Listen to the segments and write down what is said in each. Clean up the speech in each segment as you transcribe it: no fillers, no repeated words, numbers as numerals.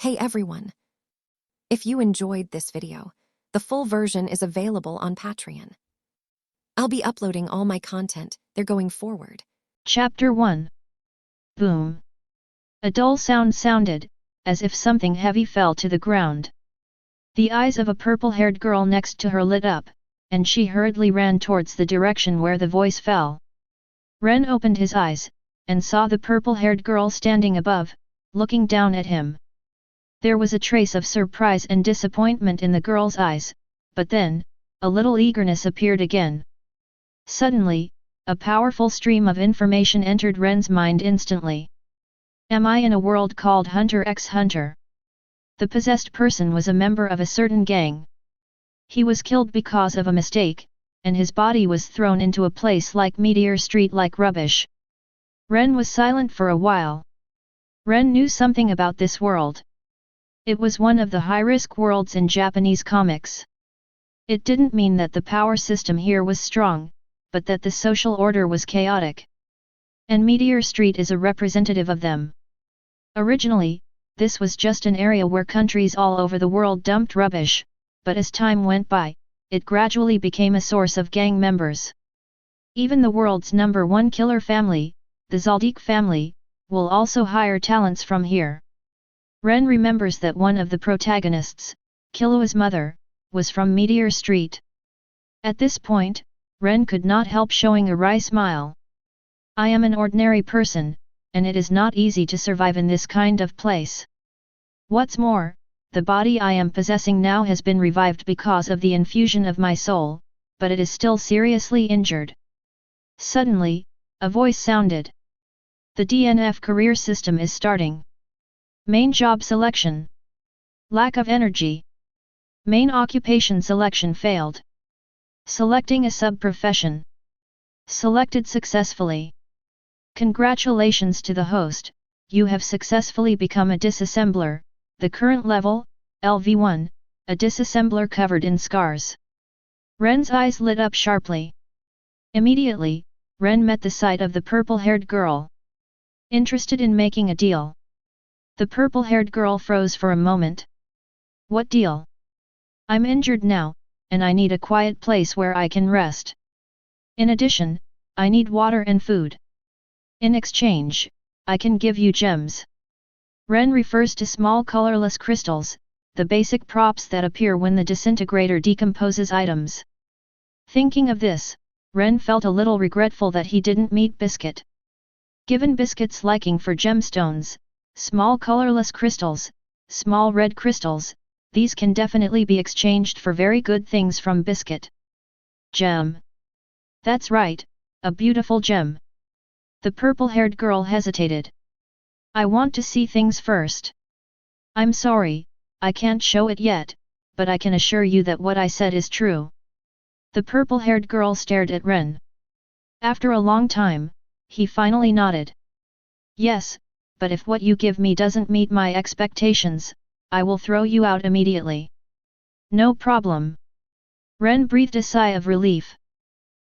Hey everyone! If you enjoyed this video, the full version is available on Patreon. I'll be uploading all my content there going forward. Chapter 1. Boom. A dull sound sounded, as if something heavy fell to the ground. The eyes of a purple-haired girl next to her lit up, and she hurriedly ran towards the direction where the voice fell. Ren opened his eyes, and saw the purple-haired girl standing above, looking down at him. There was a trace of surprise and disappointment in the girl's eyes, but then, a little eagerness appeared again. Suddenly, a powerful stream of information entered Ren's mind instantly. Am I in a world called Hunter x Hunter? The possessed person was a member of a certain gang. He was killed because of a mistake, and his body was thrown into a place like Meteor Street like rubbish. Ren was silent for a while. Ren knew something about this world. It was one of the high-risk worlds in Japanese comics. It didn't mean that the power system here was strong, but that the social order was chaotic. And Meteor Street is a representative of them. Originally, this was just an area where countries all over the world dumped rubbish, but as time went by, it gradually became a source of gang members. Even the world's #1 killer family, the Zaldik family, will also hire talents from here. Ren remembers that one of the protagonists, Killua's mother, was from Meteor Street. At this point, Ren could not help showing a wry smile. I am an ordinary person, and it is not easy to survive in this kind of place. What's more, the body I am possessing now has been revived because of the infusion of my soul, but it is still seriously injured. Suddenly, a voice sounded. The DNF career system is starting. Main job selection. Lack of energy. Main occupation selection failed. Selecting a sub-profession. Selected successfully. Congratulations to the host, you have successfully become a disassembler, the current level, LV1, a disassembler covered in scars. Ren's eyes lit up sharply. Immediately, Ren met the sight of the purple-haired girl. Interested in making a deal. The purple-haired girl froze for a moment. What deal? I'm injured now, and I need a quiet place where I can rest. In addition, I need water and food. In exchange, I can give you gems. Ren refers to small colorless crystals, the basic props that appear when the disintegrator decomposes items. Thinking of this, Ren felt a little regretful that he didn't meet Biscuit. Given Biscuit's liking for gemstones, small colorless crystals, small red crystals, these can definitely be exchanged for very good things from Biscuit. Gem. That's right, a beautiful gem. The purple-haired girl hesitated. I want to see things first. I'm sorry, I can't show it yet, but I can assure you that what I said is true. The purple-haired girl stared at Ren. After a long time, he finally nodded. Yes, but if what you give me doesn't meet my expectations, I will throw you out immediately. No problem. Ren breathed a sigh of relief.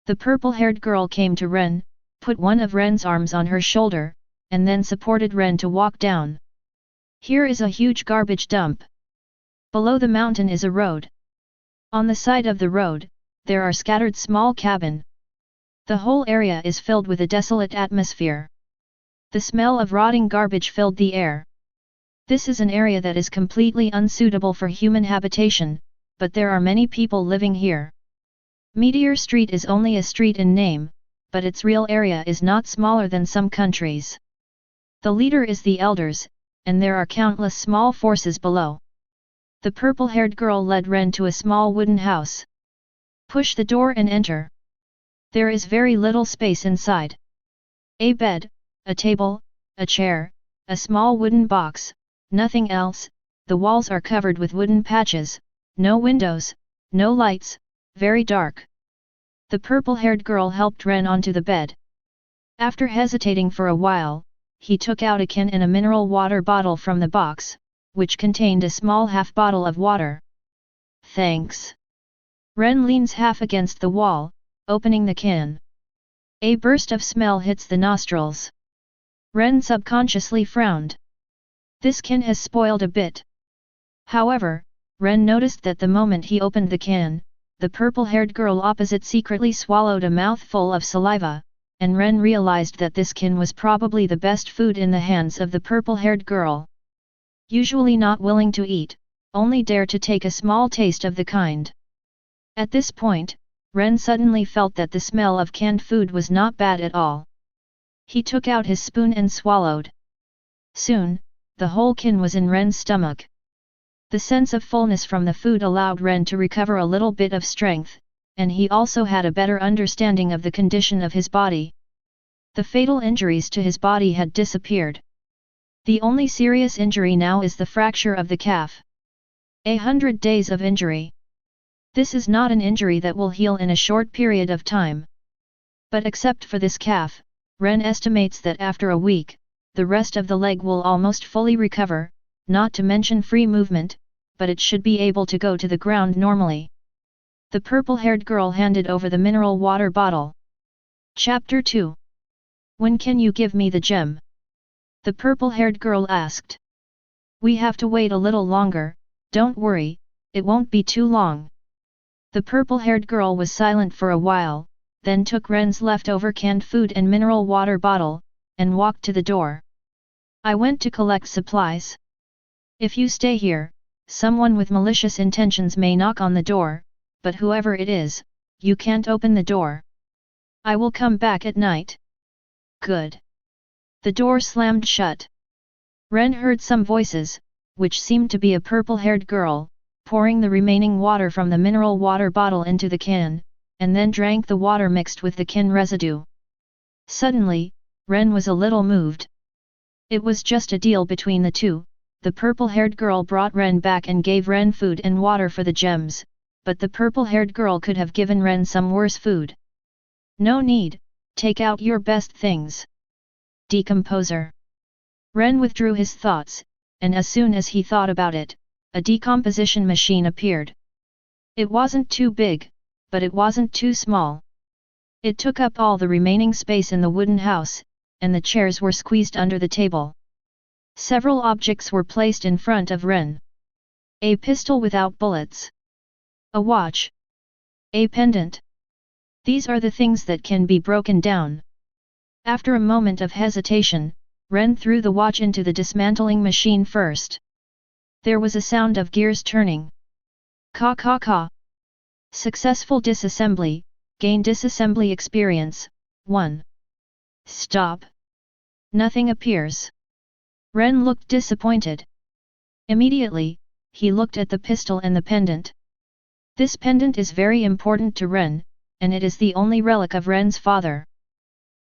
The purple-haired girl came to Ren, put one of Ren's arms on her shoulder, and then supported Ren to walk down. Here is a huge garbage dump. Below the mountain is a road. On the side of the road, there are scattered small cabins. The whole area is filled with a desolate atmosphere. The smell of rotting garbage filled the air. This is an area that is completely unsuitable for human habitation, but there are many people living here. Meteor Street is only a street in name, but its real area is not smaller than some countries. The leader is the elders, and there are countless small forces below. The purple-haired girl led Ren to a small wooden house. Push the door and enter. There is very little space inside. A bed, a table, a chair, a small wooden box, nothing else. The walls are covered with wooden patches, no windows, no lights, very dark. The purple-haired girl helped Ren onto the bed. After hesitating for a while, he took out a can and a mineral water bottle from the box, which contained a small half bottle of water. Thanks. Ren leans half against the wall, opening the can. A burst of smell hits the nostrils. Ren subconsciously frowned. This can has spoiled a bit. However, Ren noticed that the moment he opened the can, the purple-haired girl opposite secretly swallowed a mouthful of saliva, and Ren realized that this kin was probably the best food in the hands of the purple-haired girl. Usually not willing to eat, only dare to take a small taste of the kind. At this point, Ren suddenly felt that the smell of canned food was not bad at all. He took out his spoon and swallowed. Soon, the whole kin was in Ren's stomach. The sense of fullness from the food allowed Ren to recover a little bit of strength, and he also had a better understanding of the condition of his body. The fatal injuries to his body had disappeared. The only serious injury now is the fracture of the calf. 100 days of injury. This is not an injury that will heal in a short period of time. But except for this calf, Ren estimates that after a week, the rest of the leg will almost fully recover, not to mention free movement, but it should be able to go to the ground normally. The purple-haired girl handed over the mineral water bottle. Chapter 2. When can you give me the gem? The purple-haired girl asked. We have to wait a little longer, don't worry, it won't be too long. The purple-haired girl was silent for a while, then took Ren's leftover canned food and mineral water bottle, and walked to the door. I went to collect supplies. If you stay here, someone with malicious intentions may knock on the door, but whoever it is, you can't open the door. I will come back at night. Good. The door slammed shut. Ren heard some voices, which seemed to be a purple-haired girl, pouring the remaining water from the mineral water bottle into the can, and then drank the water mixed with the kin residue. Suddenly, Ren was a little moved. It was just a deal between the two. The purple-haired girl brought Ren back and gave Ren food and water for the gems, but the purple-haired girl could have given Ren some worse food. No need, take out your best things. Decomposer. Ren withdrew his thoughts, and as soon as he thought about it, a decomposition machine appeared. It wasn't too big, but it wasn't too small. It took up all the remaining space in the wooden house, and the chairs were squeezed under the table. Several objects were placed in front of Ren. A pistol without bullets. A watch. A pendant. These are the things that can be broken down. After a moment of hesitation, Ren threw the watch into the dismantling machine first. There was a sound of gears turning. Caw caw caw. Successful disassembly, gain disassembly experience, 1. Stop. Nothing appears. Ren looked disappointed. Immediately, he looked at the pistol and the pendant. This pendant is very important to Ren, and it is the only relic of Ren's father.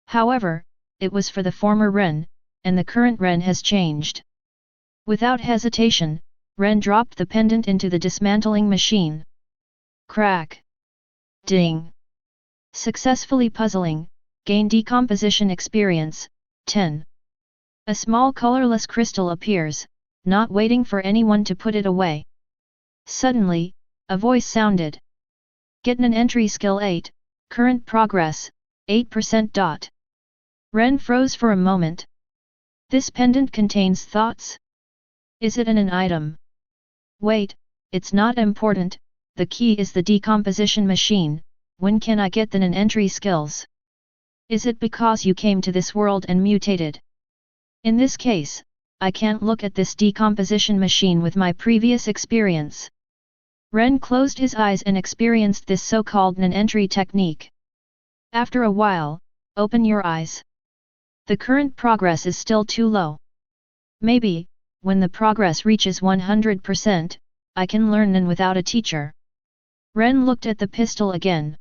However, it was for the former Ren, and the current Ren has changed. Without hesitation, Ren dropped the pendant into the dismantling machine. Crack. Ding. Successfully puzzling, gain decomposition experience, 10. A small colorless crystal appears, not waiting for anyone to put it away. Suddenly, a voice sounded. Get an entry skill 8, current progress, 8%. Ren froze for a moment. This pendant contains thoughts? Is it an item? Wait, it's not important, the key is the decomposition machine. When can I get the entry skills? Is it because you came to this world and mutated? In this case, I can't look at this decomposition machine with my previous experience. Ren closed his eyes and experienced this so-called entry technique. After a while, open your eyes. The current progress is still too low. Maybe, when the progress reaches 100%, I can learn Nen without a teacher. Ren looked at the pistol again.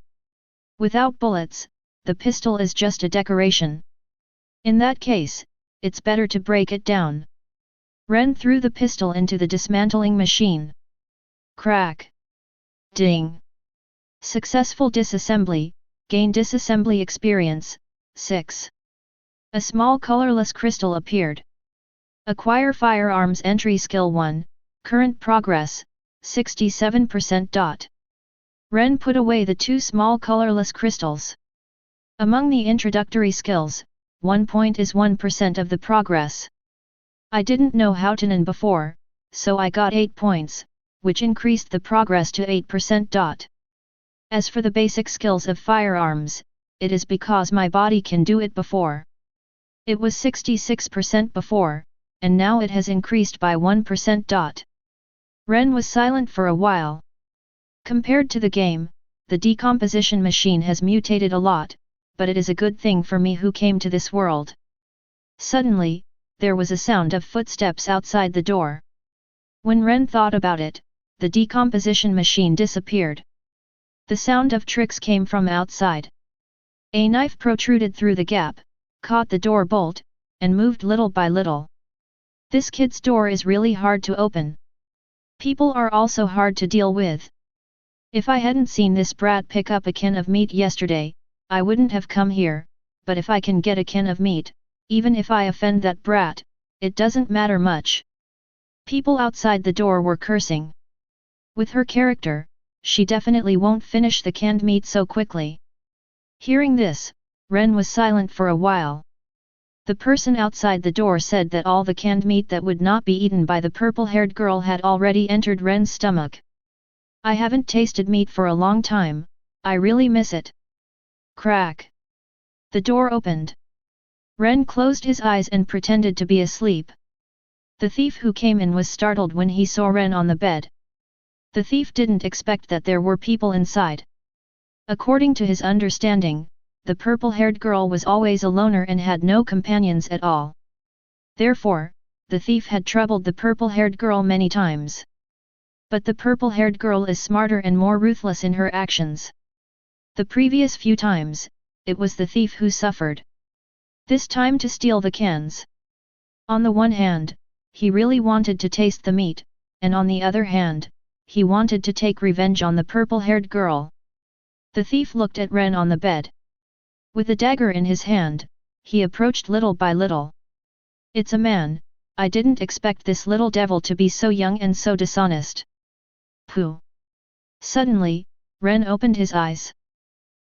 Without bullets, the pistol is just a decoration. In that case, it's better to break it down. Ren threw the pistol into the dismantling machine. Crack. Ding. Successful disassembly, gain disassembly experience, 6. A small colorless crystal appeared. Acquire firearms entry skill 1, current progress, 67%. Ren put away the two small colorless crystals. Among the introductory skills, 1 point is 1% of the progress. I didn't know Houtanen before, so I got 8 points, which increased the progress to 8%. As for the basic skills of firearms, it is because my body can do it before. It was 66% before, and now it has increased by 1%. Ren was silent for a while. Compared to the game, the decomposition machine has mutated a lot, but it is a good thing for me who came to this world. Suddenly, there was a sound of footsteps outside the door. When Ren thought about it, the decomposition machine disappeared. The sound of tricks came from outside. A knife protruded through the gap, caught the door bolt, and moved little by little. This kid's door is really hard to open. People are also hard to deal with. If I hadn't seen this brat pick up a can of meat yesterday, I wouldn't have come here, but if I can get a can of meat, even if I offend that brat, it doesn't matter much. People outside the door were cursing. With her character, she definitely won't finish the canned meat so quickly. Hearing this, Ren was silent for a while. The person outside the door said that all the canned meat that would not be eaten by the purple-haired girl had already entered Ren's stomach. I haven't tasted meat for a long time, I really miss it. Crack. The door opened. Ren closed his eyes and pretended to be asleep. The thief who came in was startled when he saw Ren on the bed. The thief didn't expect that there were people inside. According to his understanding, the purple-haired girl was always a loner and had no companions at all. Therefore, the thief had troubled the purple-haired girl many times. But the purple-haired girl is smarter and more ruthless in her actions. The previous few times, it was the thief who suffered. This time to steal the cans. On the one hand, he really wanted to taste the meat, and on the other hand, he wanted to take revenge on the purple-haired girl. The thief looked at Ren on the bed. With a dagger in his hand, he approached little by little. It's a man, I didn't expect this little devil to be so young and so dishonest. Pooh! Suddenly, Ren opened his eyes.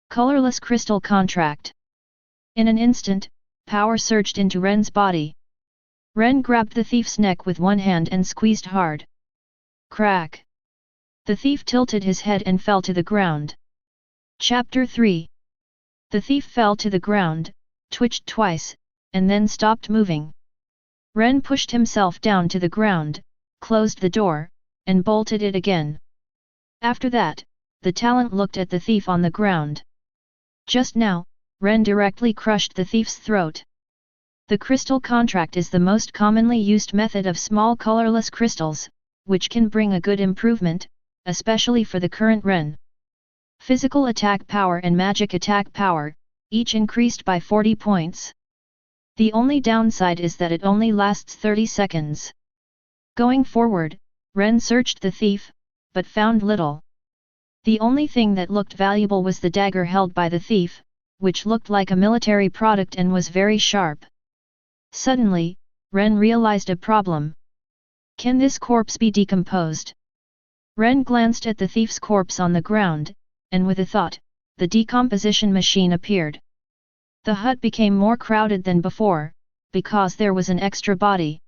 Colorless crystal contract. In an instant, power surged into Ren's body. Ren grabbed the thief's neck with one hand and squeezed hard. Crack! The thief tilted his head and fell to the ground. Chapter 3. The thief fell to the ground, twitched twice, and then stopped moving. Ren pushed himself down to the ground, closed the door, and bolted it again. After that, the talent looked at the thief on the ground. Just now, Ren directly crushed the thief's throat. The crystal contract is the most commonly used method of small colorless crystals, which can bring a good improvement, especially for the current Ren. Physical attack power and magic attack power, each increased by 40 points. The only downside is that it only lasts 30 seconds. Going forward, Ren searched the thief, but found little. The only thing that looked valuable was the dagger held by the thief, which looked like a military product and was very sharp. Suddenly, Ren realized a problem. Can this corpse be decomposed? Ren glanced at the thief's corpse on the ground, and with a thought, the decomposition machine appeared. The hut became more crowded than before, because there was an extra body.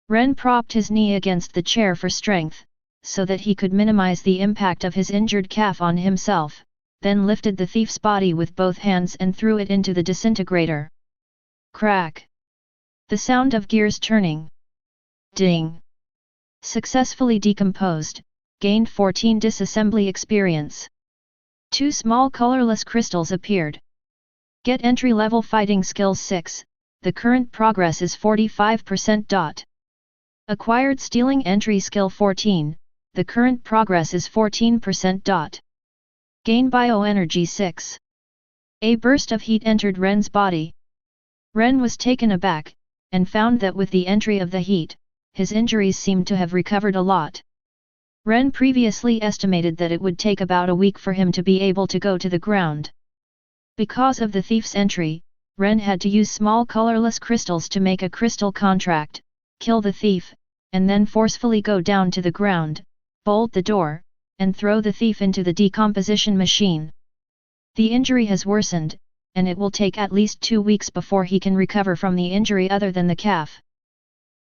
Ren propped his knee against the chair for strength, so that he could minimize the impact of his injured calf on himself, then lifted the thief's body with both hands and threw it into the disintegrator. Crack! The sound of gears turning. Ding! Successfully decomposed, gained 14 disassembly experience. 2 small colorless crystals appeared. Get entry-level fighting skills 6, the current progress is 45%. Acquired stealing entry skill 14, the current progress is 14%. Gain bioenergy 6. A burst of heat entered Ren's body. Ren was taken aback, and found that with the entry of the heat, his injuries seemed to have recovered a lot. Ren previously estimated that it would take about a week for him to be able to go to the ground. Because of the thief's entry, Ren had to use small colorless crystals to make a crystal contract, kill the thief, and then forcefully go down to the ground, bolt the door, and throw the thief into the decomposition machine. The injury has worsened, and it will take at least 2 weeks before he can recover from the injury other than the calf.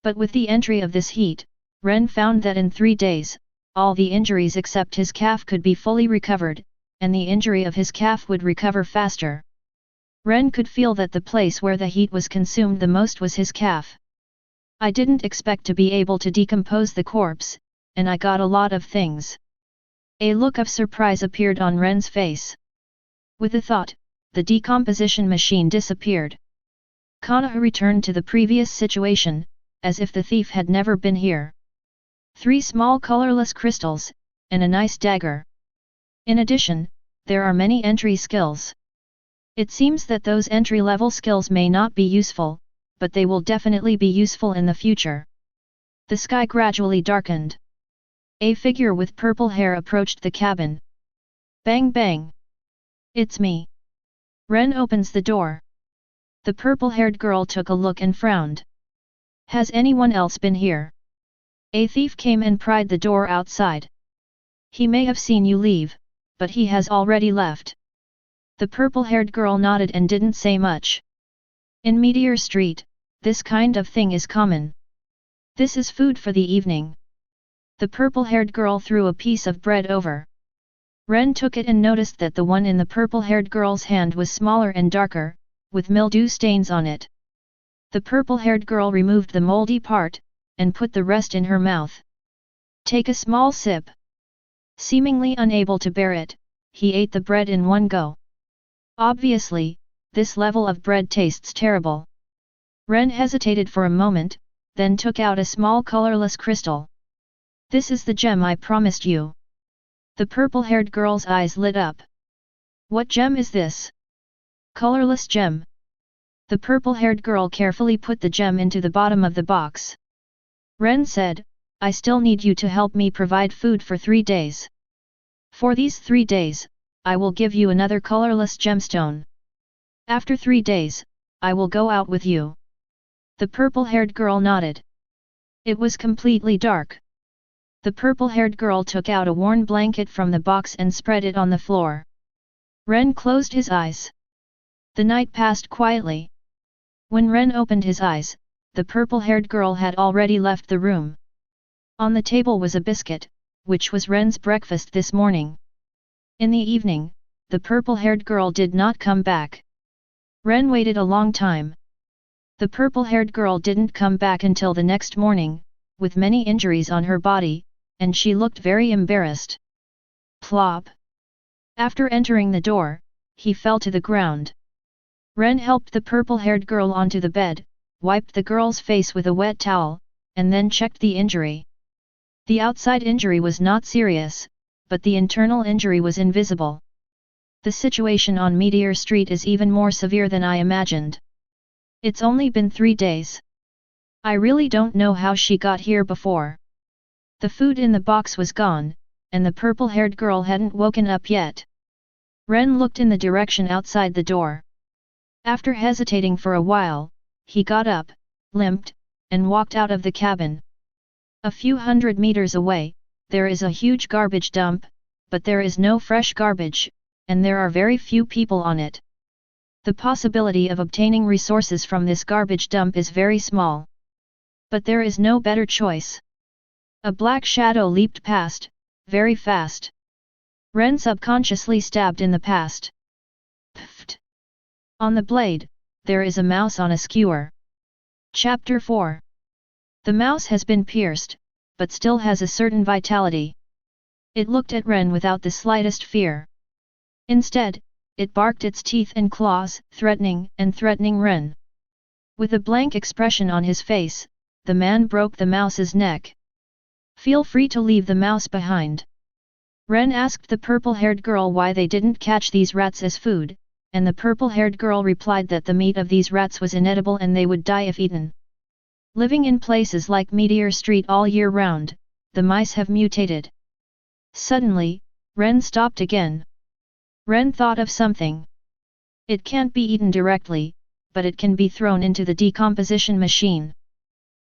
But with the entry of this heat, Ren found that in 3 days, all the injuries except his calf could be fully recovered, and the injury of his calf would recover faster. Ren could feel that the place where the heat was consumed the most was his calf. I didn't expect to be able to decompose the corpse, and I got a lot of things. A look of surprise appeared on Ren's face. With a thought, the decomposition machine disappeared. Konoha returned to the previous situation, as if the thief had never been here. 3 small colorless crystals, and a nice dagger. In addition, there are many entry skills. It seems that those entry-level skills may not be useful, but they will definitely be useful in the future. The sky gradually darkened. A figure with purple hair approached the cabin. Bang bang! It's me. Ren opens the door. The purple-haired girl took a look and frowned. Has anyone else been here? A thief came and pried the door outside. He may have seen you leave, but he has already left. The purple-haired girl nodded and didn't say much. In Meteor Street, this kind of thing is common. This is food for the evening. The purple-haired girl threw a piece of bread over. Ren took it and noticed that the one in the purple-haired girl's hand was smaller and darker, with mildew stains on it. The purple-haired girl removed the moldy part, and put the rest in her mouth. Take a small sip. Seemingly unable to bear it, he ate the bread in one go. Obviously, this level of bread tastes terrible. Ren hesitated for a moment, then took out a small colorless crystal. This is the gem I promised you. The purple-haired girl's eyes lit up. What gem is this? Colorless gem. The purple-haired girl carefully put the gem into the bottom of the box. Ren said, I still need you to help me provide food for 3 days. For these 3 days, I will give you another colorless gemstone. After 3 days, I will go out with you. The purple-haired girl nodded. It was completely dark. The purple-haired girl took out a worn blanket from the box and spread it on the floor. Ren closed his eyes. The night passed quietly. When Ren opened his eyes, the purple-haired girl had already left the room. On the table was a biscuit, which was Ren's breakfast this morning. In the evening, the purple-haired girl did not come back. Ren waited a long time. The purple-haired girl didn't come back until the next morning, with many injuries on her body, and she looked very embarrassed. Plop! After entering the door, he fell to the ground. Ren helped the purple-haired girl onto the bed, wiped the girl's face with a wet towel, and then checked the injury. The outside injury was not serious, but the internal injury was invisible. The situation on Meteor Street is even more severe than I imagined. It's only been 3 days. I really don't know how she got here before. The food in the box was gone, and the purple-haired girl hadn't woken up yet. Ren looked in the direction outside the door. After hesitating for a while, he got up, limped, and walked out of the cabin. A few hundred meters away, there is a huge garbage dump, but there is no fresh garbage, and there are very few people on it. The possibility of obtaining resources from this garbage dump is very small. But there is no better choice. A black shadow leaped past, very fast. Ren subconsciously stabbed in the past. Pfft! On the blade, there is a mouse on a skewer. Chapter 4. The mouse has been pierced, but still has a certain vitality. It looked at Ren without the slightest fear. Instead, it barked its teeth and claws, threatening Ren. With a blank expression on his face, the man broke the mouse's neck. Feel free to leave the mouse behind. Ren asked the purple-haired girl why they didn't catch these rats as food, and the purple-haired girl replied that the meat of these rats was inedible and they would die if eaten. Living in places like Meteor Street all year round, the mice have mutated. Suddenly, Ren stopped again. Ren thought of something. It can't be eaten directly, but it can be thrown into the decomposition machine.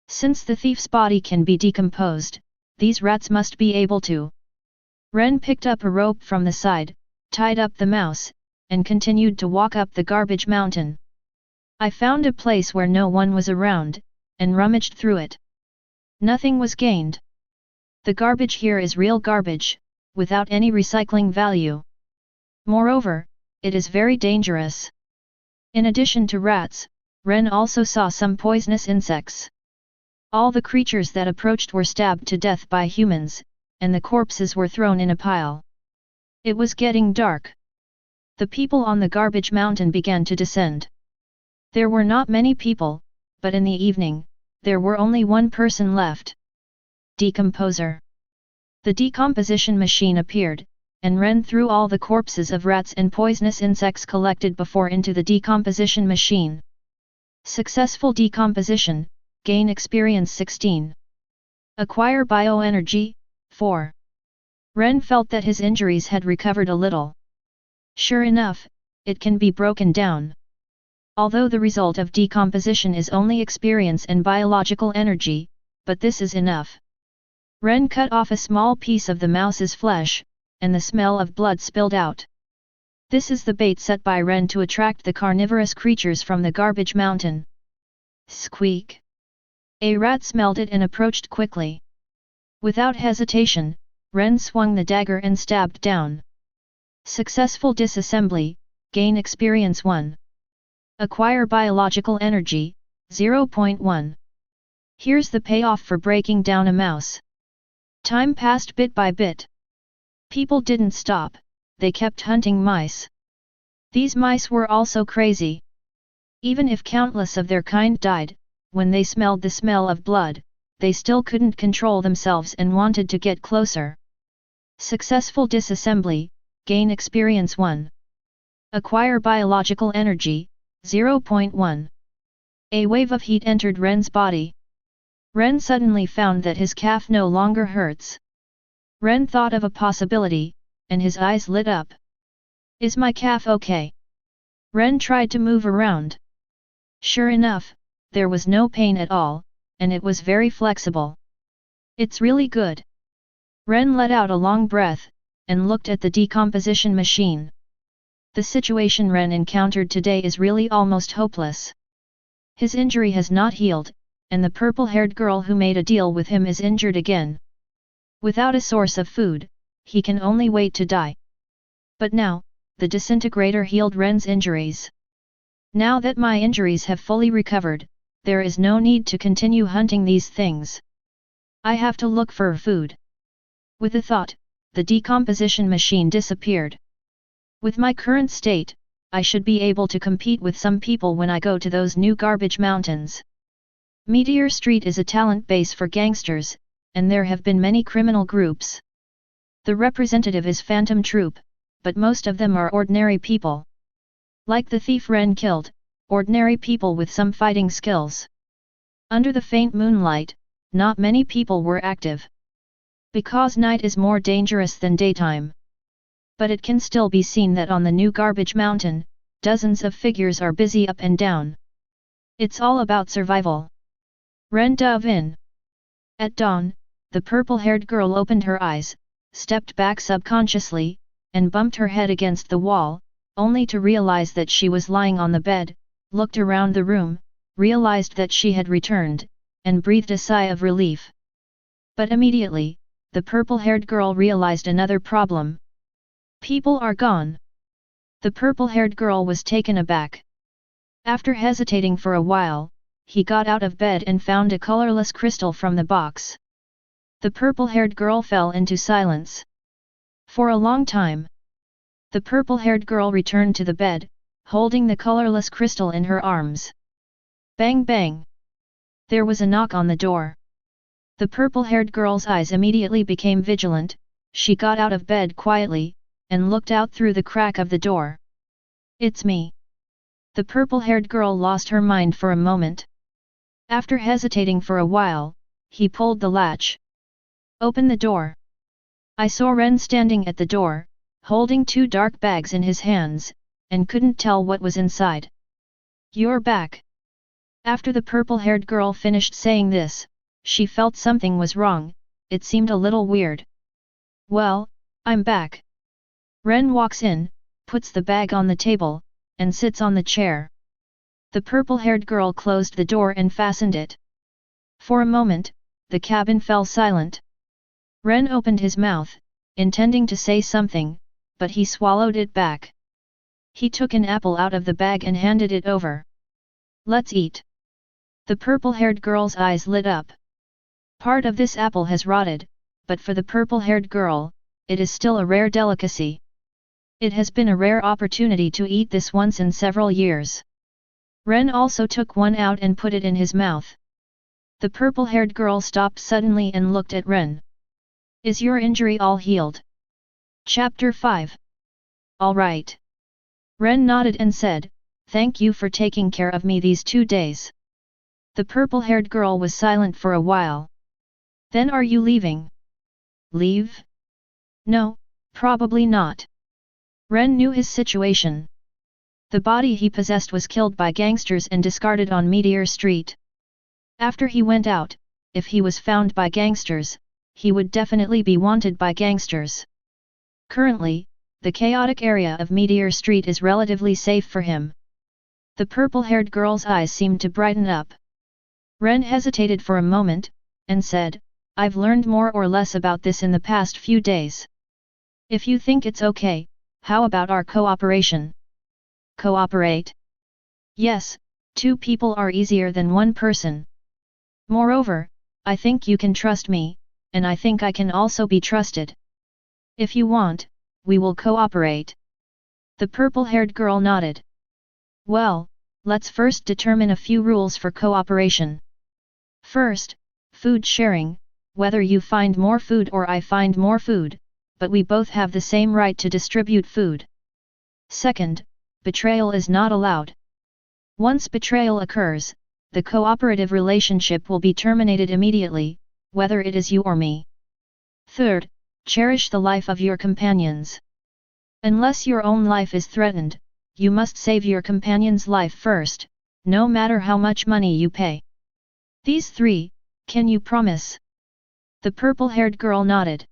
Since the thief's body can be decomposed, these rats must be able to. Ren picked up a rope from the side, tied up the mouse, and continued to walk up the garbage mountain. I found a place where no one was around, and rummaged through it. Nothing was gained. The garbage here is real garbage, without any recycling value. Moreover, it is very dangerous. In addition to rats, Ren also saw some poisonous insects. All the creatures that approached were stabbed to death by humans, and the corpses were thrown in a pile. It was getting dark. The people on the garbage mountain began to descend. There were not many people, but in the evening, there were only one person left. Decomposer. The decomposition machine appeared, and Ren threw all the corpses of rats and poisonous insects collected before into the decomposition machine. Successful decomposition, gain experience 16. Acquire bioenergy, 4. Ren felt that his injuries had recovered a little. Sure enough, it can be broken down. Although the result of decomposition is only experience and biological energy, but this is enough. Ren cut off a small piece of the mouse's flesh, and the smell of blood spilled out. This is the bait set by Ren to attract the carnivorous creatures from the garbage mountain. Squeak! A rat smelled it and approached quickly. Without hesitation, Ren swung the dagger and stabbed down. Successful disassembly, gain experience 1. Acquire biological energy, 0.1. Here's the payoff for breaking down a mouse. Time passed bit by bit. People didn't stop, they kept hunting mice. These mice were also crazy. Even if countless of their kind died, when they smelled the smell of blood, they still couldn't control themselves and wanted to get closer. Successful disassembly, gain experience 1. Acquire biological energy, 0.1. A wave of heat entered Ren's body. Ren suddenly found that his calf no longer hurts. Ren thought of a possibility, and his eyes lit up. Is my calf okay? Ren tried to move around. Sure enough, there was no pain at all, and it was very flexible. It's really good. Ren let out a long breath, and looked at the decomposition machine. The situation Ren encountered today is really almost hopeless. His injury has not healed, and the purple-haired girl who made a deal with him is injured again. Without a source of food, he can only wait to die. But now, the disintegrator healed Ren's injuries. Now that my injuries have fully recovered, there is no need to continue hunting these things. I have to look for food. With a thought, the decomposition machine disappeared. With my current state, I should be able to compete with some people when I go to those new garbage mountains. Meteor Street is a talent base for gangsters, and there have been many criminal groups. The representative is Phantom Troop, but most of them are ordinary people. Like the thief Ren killed, ordinary people with some fighting skills. Under the faint moonlight, not many people were active. Because night is more dangerous than daytime. But it can still be seen that on the new garbage mountain, dozens of figures are busy up and down. It's all about survival. Ren dove in. At dawn, the purple-haired girl opened her eyes, stepped back subconsciously, and bumped her head against the wall, only to realize that she was lying on the bed, looked around the room, realized that she had returned, and breathed a sigh of relief. But immediately, the purple-haired girl realized another problem. People are gone. The purple-haired girl was taken aback. After hesitating for a while, he got out of bed and found a colorless crystal from the box. The purple-haired girl fell into silence. For a long time. The purple-haired girl returned to the bed, holding the colorless crystal in her arms. Bang bang! There was a knock on the door. The purple-haired girl's eyes immediately became vigilant, she got out of bed quietly, and looked out through the crack of the door. It's me. The purple-haired girl lost her mind for a moment. After hesitating for a while, he pulled the latch. Open the door. I saw Ren standing at the door, holding two dark bags in his hands, and couldn't tell what was inside. You're back. After the purple-haired girl finished saying this, she felt something was wrong, it seemed a little weird. Well, I'm back. Ren walks in, puts the bag on the table, and sits on the chair. The purple-haired girl closed the door and fastened it. For a moment, the cabin fell silent. Ren opened his mouth, intending to say something, but he swallowed it back. He took an apple out of the bag and handed it over. Let's eat. The purple-haired girl's eyes lit up. Part of this apple has rotted, but for the purple-haired girl, it is still a rare delicacy. It has been a rare opportunity to eat this once in several years. Ren also took one out and put it in his mouth. The purple-haired girl stopped suddenly and looked at Ren. Is your injury all healed? Chapter 5. All right. Ren nodded and said, thank you for taking care of me these 2 days. The purple-haired girl was silent for a while. Then are you leaving? Leave? No, probably not. Ren knew his situation. The body he possessed was killed by gangsters and discarded on Meteor Street. After he went out, if he was found by gangsters, he would definitely be wanted by gangsters. Currently, the chaotic area of Meteor Street is relatively safe for him. The purple-haired girl's eyes seemed to brighten up. Ren hesitated for a moment, and said, I've learned more or less about this in the past few days. If you think it's okay, how about our cooperation? Cooperate? Yes, 2 people are easier than 1 person. Moreover, I think you can trust me, and I think I can also be trusted. If you want, we will cooperate. The purple-haired girl nodded. Well, let's first determine a few rules for cooperation. First, food sharing, whether you find more food or I find more food, but we both have the same right to distribute food. Second, betrayal is not allowed. Once betrayal occurs, the cooperative relationship will be terminated immediately, whether it is you or me. Third, cherish the life of your companions. Unless your own life is threatened, you must save your companion's life first, no matter how much money you pay. These 3, can you promise? The purple-haired girl nodded.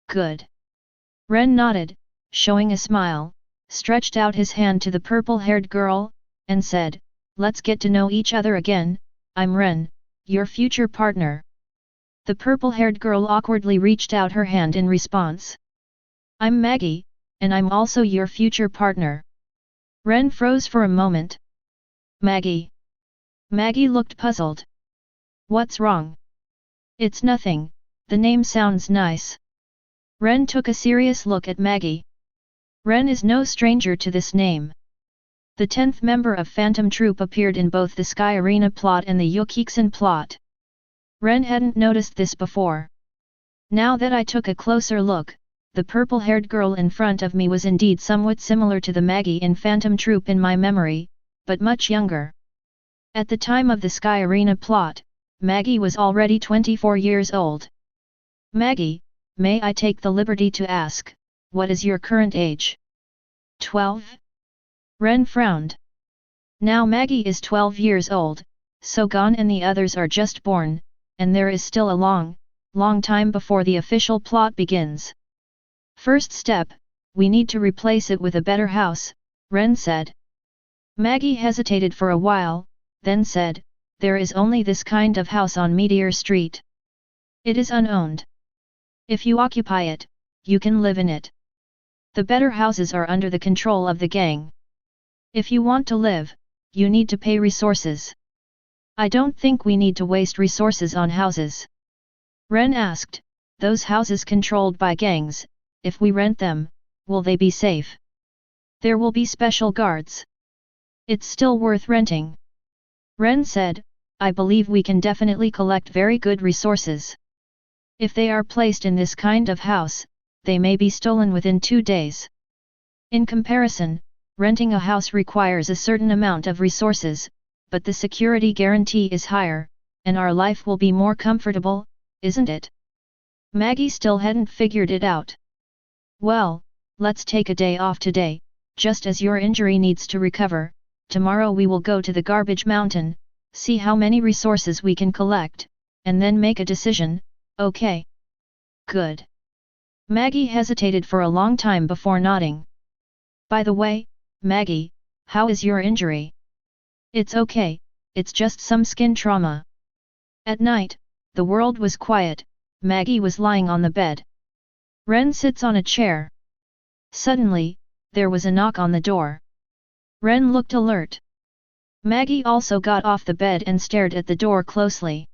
Good. Ren nodded, showing a smile, stretched out his hand to the purple-haired girl, and said, let's get to know each other again, I'm Ren, your future partner. The purple-haired girl awkwardly reached out her hand in response. I'm Maggie, and I'm also your future partner. Ren froze for a moment. Maggie. Maggie looked puzzled. What's wrong? It's nothing, the name sounds nice. Ren took a serious look at Maggie. Ren is no stranger to this name. The 10th member of Phantom Troop appeared in both the Sky Arena plot and the Yukixen plot. Ren hadn't noticed this before. Now that I took a closer look, the purple-haired girl in front of me was indeed somewhat similar to the Maggie in Phantom Troop in my memory, but much younger. At the time of the Sky Arena plot, Maggie was already 24 years old. Maggie, may I take the liberty to ask, what is your current age? 12? Ren frowned. Now Maggie is 12 years old, so Gon and the others are just born, and there is still a long time before the official plot begins. First step, we need to replace it with a better house, Ren said. Maggie hesitated for a while, then said, there is only this kind of house on Meteor Street. It is unowned. If you occupy it, you can live in it. The better houses are under the control of the gang. If you want to live, you need to pay resources. I don't think we need to waste resources on houses. Ren asked, those houses controlled by gangs, if we rent them, will they be safe? There will be special guards. It's still worth renting. Ren said, I believe we can definitely collect very good resources. If they are placed in this kind of house, they may be stolen within 2 days. In comparison, renting a house requires a certain amount of resources, but the security guarantee is higher, and our life will be more comfortable, isn't it? Maggie still hadn't figured it out. Well, let's take a day off today, just as your injury needs to recover. Tomorrow we will go to the garbage mountain, see how many resources we can collect, and then make a decision, okay? Good. Maggie hesitated for a long time before nodding. By the way, Maggie, how is your injury? It's okay, it's just some skin trauma. At night, the world was quiet. Maggie was lying on the bed. Ren sits on a chair. Suddenly, there was a knock on the door. Ren looked alert. Maggie also got off the bed and stared at the door closely.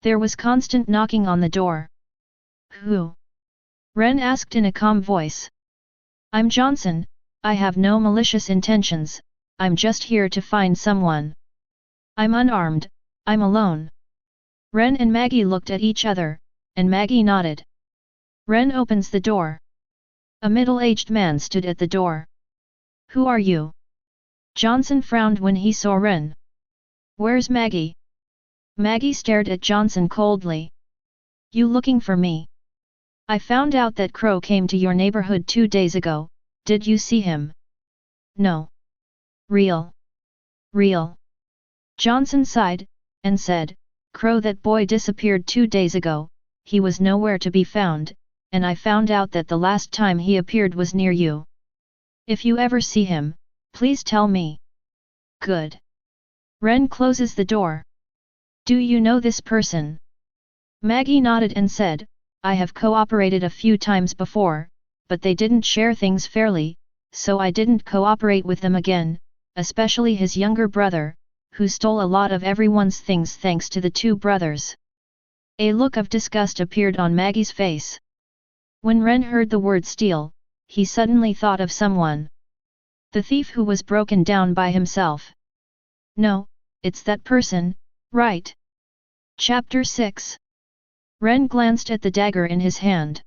There was constant knocking on the door. Who? Ren asked in a calm voice. I'm Johnson, I have no malicious intentions, I'm just here to find someone. I'm unarmed, I'm alone. Ren and Maggie looked at each other, and Maggie nodded. Ren opens the door. A middle-aged man stood at the door. Who are you? Johnson frowned when he saw Ren. Where's Maggie? Maggie stared at Johnson coldly. You looking for me? I found out that Crow came to your neighborhood 2 days ago, did you see him? No. Real. Johnson sighed, and said, Crow, that boy disappeared 2 days ago, he was nowhere to be found, and I found out that the last time he appeared was near you. If you ever see him, please tell me. Good. Ren closes the door. Do you know this person? Maggie nodded and said, I have cooperated a few times before, but they didn't share things fairly, so I didn't cooperate with them again, especially his younger brother, who stole a lot of everyone's things thanks to the 2 brothers. A look of disgust appeared on Maggie's face. When Ren heard the word steal, he suddenly thought of someone. The thief who was broken down by himself. No, it's that person, right? Chapter 6. Ren glanced at the dagger in his hand.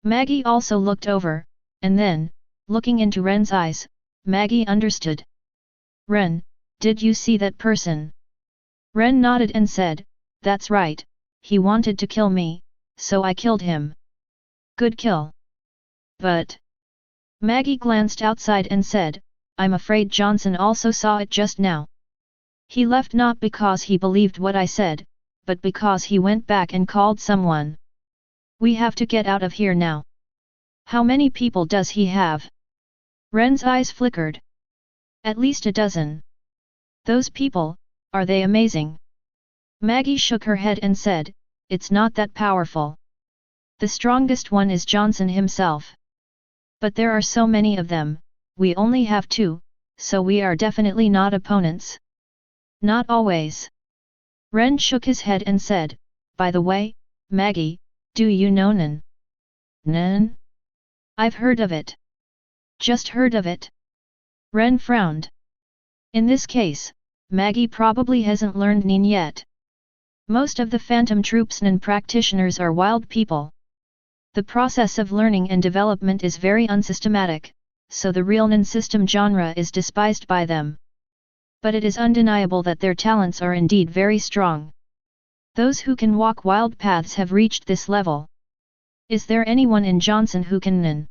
Maggie also looked over, and then, looking into Ren's eyes, Maggie understood. Ren, did you see that person? Ren nodded and said, that's right, he wanted to kill me, so I killed him. Good kill. But... Maggie glanced outside and said, I'm afraid Johnson also saw it just now. He left not because he believed what I said, but because he went back and called someone. We have to get out of here now. How many people does he have? Ren's eyes flickered. At least a dozen. Those people, are they amazing? Maggie shook her head and said, it's not that powerful. The strongest one is Johnson himself. But there are so many of them, we only have 2, so we are definitely not opponents. Not always. Ren shook his head and said, by the way, Maggie, do you know Nen? Nen? I've heard of it. Just heard of it. Ren frowned. In this case, Maggie probably hasn't learned Nen yet. Most of the Phantom Troop's Nen practitioners are wild people. The process of learning and development is very unsystematic, so the real Nen system genre is despised by them. But it is undeniable that their talents are indeed very strong. Those who can walk wild paths have reached this level. Is there anyone in Johnson who can Nen?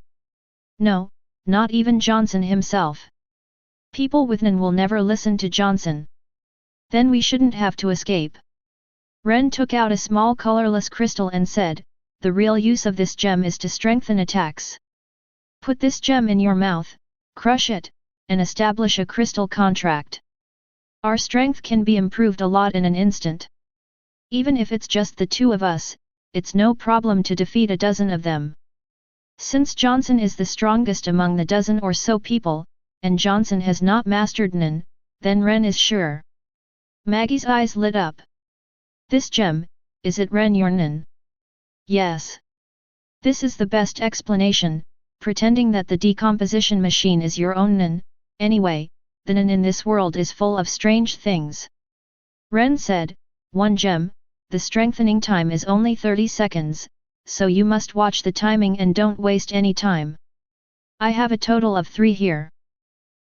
No, not even Johnson himself. People with Nen will never listen to Johnson. Then we shouldn't have to escape. Ren took out a small colorless crystal and said, the real use of this gem is to strengthen attacks. Put this gem in your mouth, crush it, and establish a crystal contract. Our strength can be improved a lot in an instant. Even if it's just the 2 of us, it's no problem to defeat a dozen of them. Since Johnson is the strongest among the dozen or so people, and Johnson has not mastered Nen, then Ren is sure. Maggie's eyes lit up. This gem, is it Ren your Nen? Yes. This is the best explanation, pretending that the decomposition machine is your own Nen, anyway, the Nen in this world is full of strange things. Ren said, 1 gem, the strengthening time is only 30 seconds, so you must watch the timing and don't waste any time. I have a total of 3 here.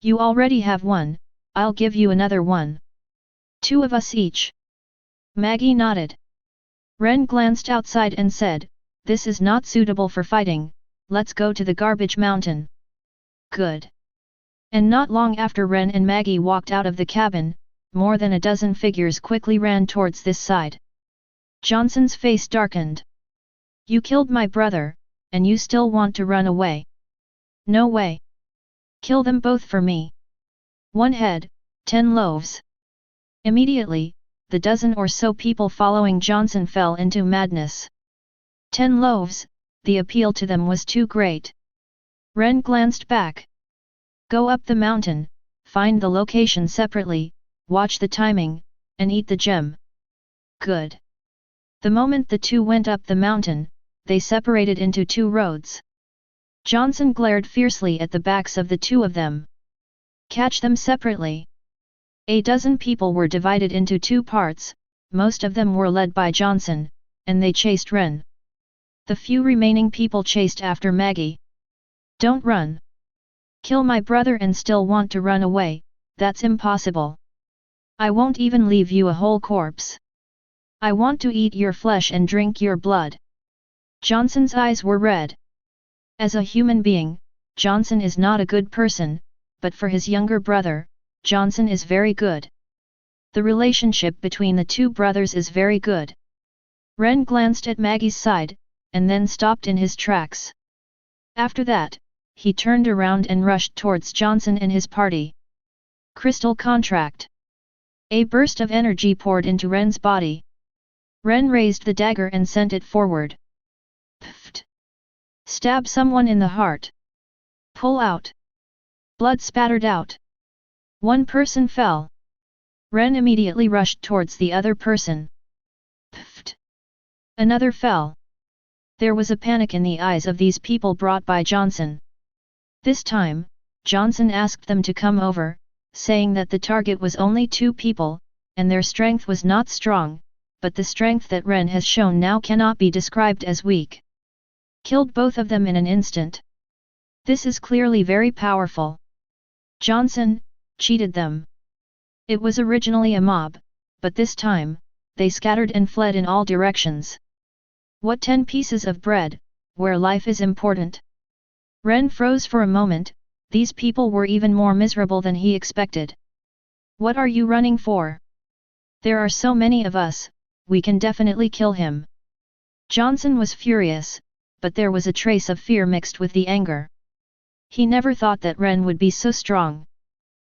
You already have 1, I'll give you another 1. 2 of us each. Maggie nodded. Ren glanced outside and said, this is not suitable for fighting, let's go to the garbage mountain. Good. And not long after Ren and Maggie walked out of the cabin, more than a dozen figures quickly ran towards this side. Johnson's face darkened. You killed my brother, and you still want to run away? No way. Kill them both for me. 1 head, 10 loaves. Immediately, the dozen or so people following Johnson fell into madness. 10 loaves, the appeal to them was too great. Ren glanced back. Go up the mountain, find the location separately, watch the timing, and eat the gem. Good. The moment the two went up the mountain, they separated into 2 roads. Johnson glared fiercely at the backs of the 2 of them. Catch them separately. A dozen people were divided into 2 parts, most of them were led by Johnson, and they chased Ren. The few remaining people chased after Maggie. Don't run. Kill my brother and still want to run away, that's impossible. I won't even leave you a whole corpse. I want to eat your flesh and drink your blood. Johnson's eyes were red. As a human being, Johnson is not a good person, but for his younger brother, Johnson is very good. The relationship between the 2 brothers is very good. Ren glanced at Maggie's side, and then stopped in his tracks. After that, he turned around and rushed towards Johnson and his party. Crystal contract. A burst of energy poured into Ren's body. Ren raised the dagger and sent it forward. Pfft! Stab someone in the heart. Pull out. Blood spattered out. 1 person fell. Ren immediately rushed towards the other person. Pfft! Another fell. There was a panic in the eyes of these people brought by Johnson. This time, Johnson asked them to come over, saying that the target was only 2 people, and their strength was not strong, but the strength that Ren has shown now cannot be described as weak. Killed both of them in an instant. This is clearly very powerful. Johnson cheated them. It was originally a mob, but this time, they scattered and fled in all directions. What 10 pieces of bread, where life is important? Ren froze for a moment, these people were even more miserable than he expected. What are you running for? There are so many of us, we can definitely kill him. Johnson was furious, but there was a trace of fear mixed with the anger. He never thought that Ren would be so strong.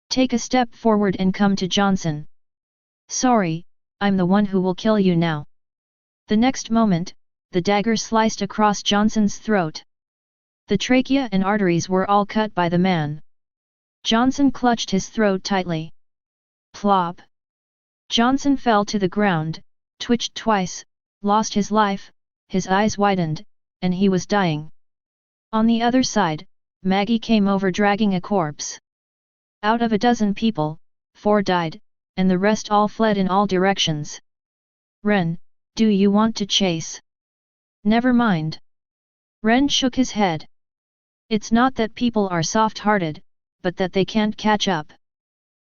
Take a step forward and come to Johnson. Sorry, I'm the one who will kill you now. The next moment, the dagger sliced across Johnson's throat. The trachea and arteries were all cut by the man. Johnson clutched his throat tightly. Plop! Johnson fell to the ground, twitched twice, lost his life, his eyes widened, and he was dying. On the other side, Maggie came over dragging a corpse. Out of a dozen people, 4 died, and the rest all fled in all directions. Ren, do you want to chase? Never mind. Ren shook his head. It's not that people are soft-hearted, but that they can't catch up.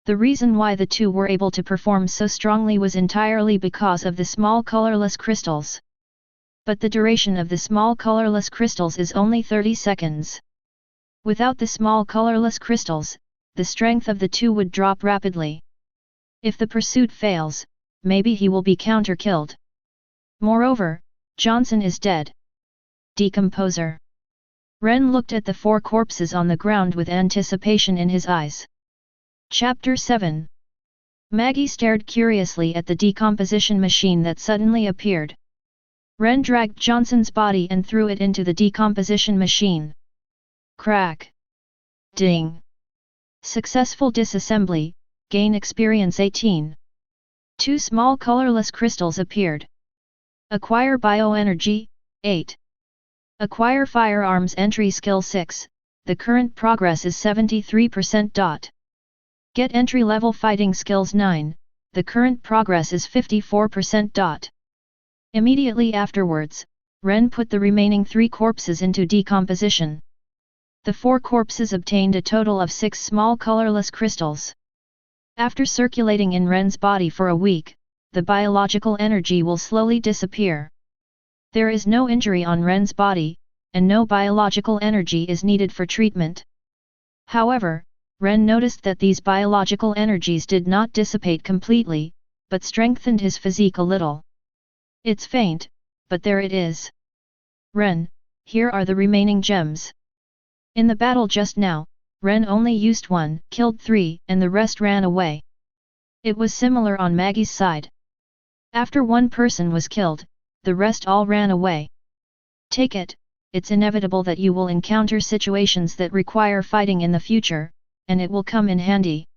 The reason why the 2 were able to perform so strongly was entirely because of the small colorless crystals. But the duration of the small colorless crystals is only 30 seconds. Without the small colorless crystals, the strength of the 2 would drop rapidly. If the pursuit fails, maybe he will be counter-killed. Moreover, Johnson is dead. Decomposer. Ren looked at the 4 corpses on the ground with anticipation in his eyes. Chapter 7. Maggie stared curiously at the decomposition machine that suddenly appeared. Ren dragged Johnson's body and threw it into the decomposition machine. Crack. Ding. Successful disassembly, gain experience 18. 2 small colorless crystals appeared. Acquire bioenergy, 8. Acquire firearms entry skill 6, the current progress is 73%. Get entry level fighting skills 9, the current progress is 54%. Immediately afterwards, Ren put the remaining 3 corpses into decomposition. The 4 corpses obtained a total of 6 small colorless crystals. After circulating in Ren's body for a week, the biological energy will slowly disappear. There is no injury on Ren's body, and no biological energy is needed for treatment. However, Ren noticed that these biological energies did not dissipate completely, but strengthened his physique a little. It's faint, but there it is. Ren, here are the remaining gems. In the battle just now, Ren only used 1, killed 3, and the rest ran away. It was similar on Maggie's side. After one person was killed, the rest all ran away. Take it, it's inevitable that you will encounter situations that require fighting in the future, and it will come in handy.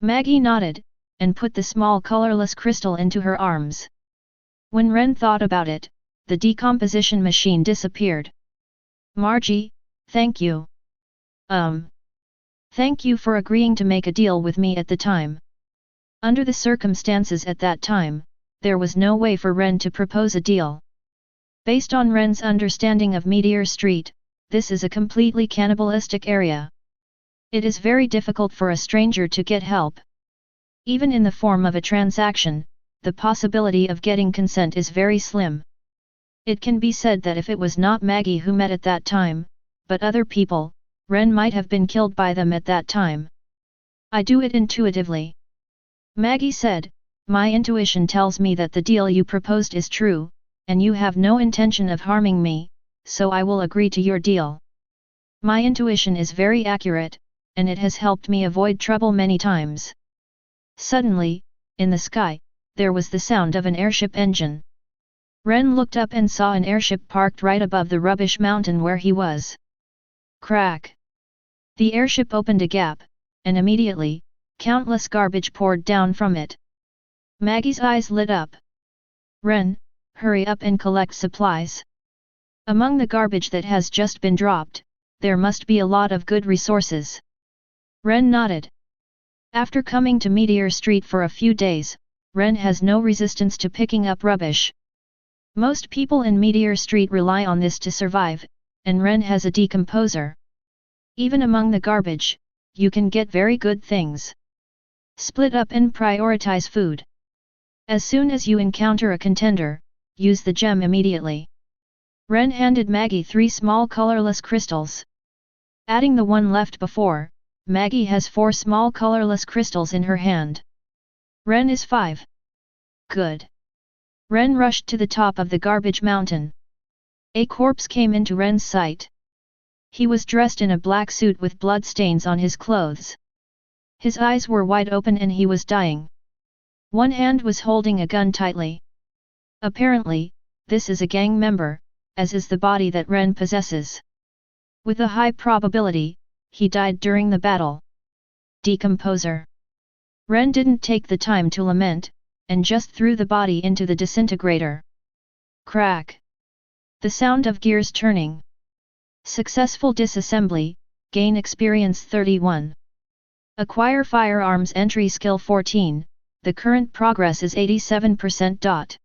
Maggie nodded, and put the small colorless crystal into her arms. When Ren thought about it, the decomposition machine disappeared. Margie, thank you. Thank you for agreeing to make a deal with me at the time. Under the circumstances at that time, there was no way for Ren to propose a deal. Based on Ren's understanding of Meteor Street, this is a completely cannibalistic area. It is very difficult for a stranger to get help. Even in the form of a transaction, the possibility of getting consent is very slim. It can be said that if it was not Maggie who met at that time, but other people, Ren might have been killed by them at that time. I do it intuitively. Maggie said, my intuition tells me that the deal you proposed is true, and you have no intention of harming me, so I will agree to your deal. My intuition is very accurate, and it has helped me avoid trouble many times. Suddenly, in the sky, there was the sound of an airship engine. Ren looked up and saw an airship parked right above the rubbish mountain where he was. Crack! The airship opened a gap, and immediately, countless garbage poured down from it. Maggie's eyes lit up. Ren, hurry up and collect supplies. Among the garbage that has just been dropped, there must be a lot of good resources. Ren nodded. After coming to Meteor Street for a few days, Ren has no resistance to picking up rubbish. Most people in Meteor Street rely on this to survive, and Ren has a decomposer. Even among the garbage, you can get very good things. Split up and prioritize food. As soon as you encounter a contender, use the gem immediately. Ren handed Maggie 3 small colorless crystals. Adding the one left before, Maggie has 4 small colorless crystals in her hand. Ren is 5. Good. Ren rushed to the top of the garbage mountain. A corpse came into Ren's sight. He was dressed in a black suit with blood stains on his clothes. His eyes were wide open and he was dying. One hand was holding a gun tightly. Apparently, this is a gang member, as is the body that Ren possesses. With a high probability, he died during the battle. Decomposer. Ren didn't take the time to lament, and just threw the body into the disintegrator. Crack! The sound of gears turning. Successful disassembly, gain experience 31. Acquire firearms entry skill 14, the current progress is 87%.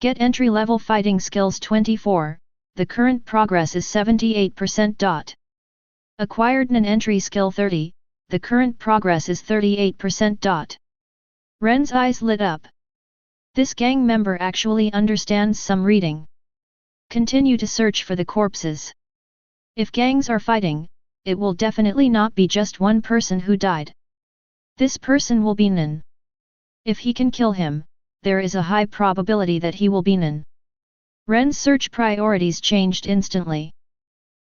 Get entry level fighting skills 24, the current progress is 78%. Acquired an entry skill 30, the current progress is 38%. Ren's eyes lit up. This gang member actually understands some reading. Continue to search for the corpses. If gangs are fighting, it will definitely not be just one person who died. This person will be Nin. If he can kill him, there is a high probability that he will be Nin. Ren's search priorities changed instantly.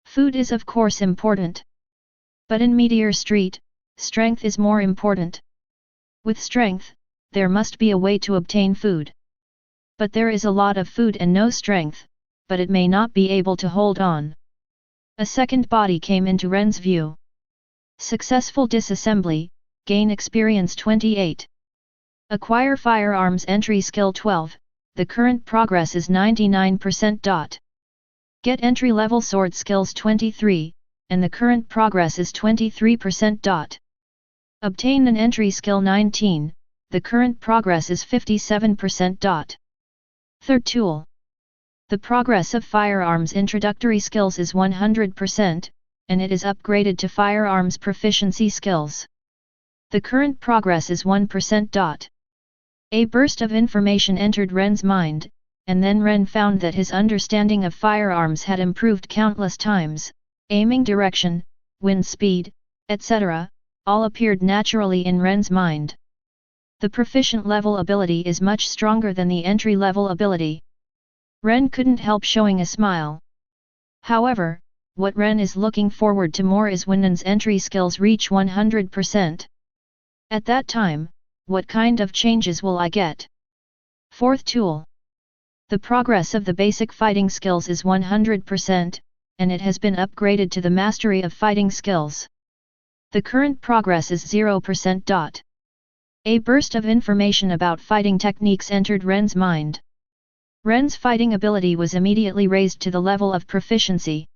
Food is of course important. But in Meteor Street, strength is more important. With strength, there must be a way to obtain food. But there is a lot of food and no strength, but it may not be able to hold on. A second body came into Ren's view. Successful disassembly, gain experience 28. Acquire firearms entry skill 12, the current progress is 99%. Get entry level sword skills 23, and the current progress is 23%. Obtain an entry skill 19, the current progress is 57%. Third tool. The progress of firearms introductory skills is 100%, and it is upgraded to firearms proficiency skills. The current progress is 1%. A burst of information entered Ren's mind, and then Ren found that his understanding of firearms had improved countless times. Aiming direction, wind speed, etc., all appeared naturally in Ren's mind. The proficient level ability is much stronger than the entry level ability. Ren couldn't help showing a smile. However, what Ren is looking forward to more is when Nin's entry skills reach 100%. At that time, what kind of changes will I get? Fourth tool. The progress of the basic fighting skills is 100%, and it has been upgraded to the mastery of fighting skills. The current progress is 0%. A burst of information about fighting techniques entered Ren's mind. Ren's fighting ability was immediately raised to the level of proficiency.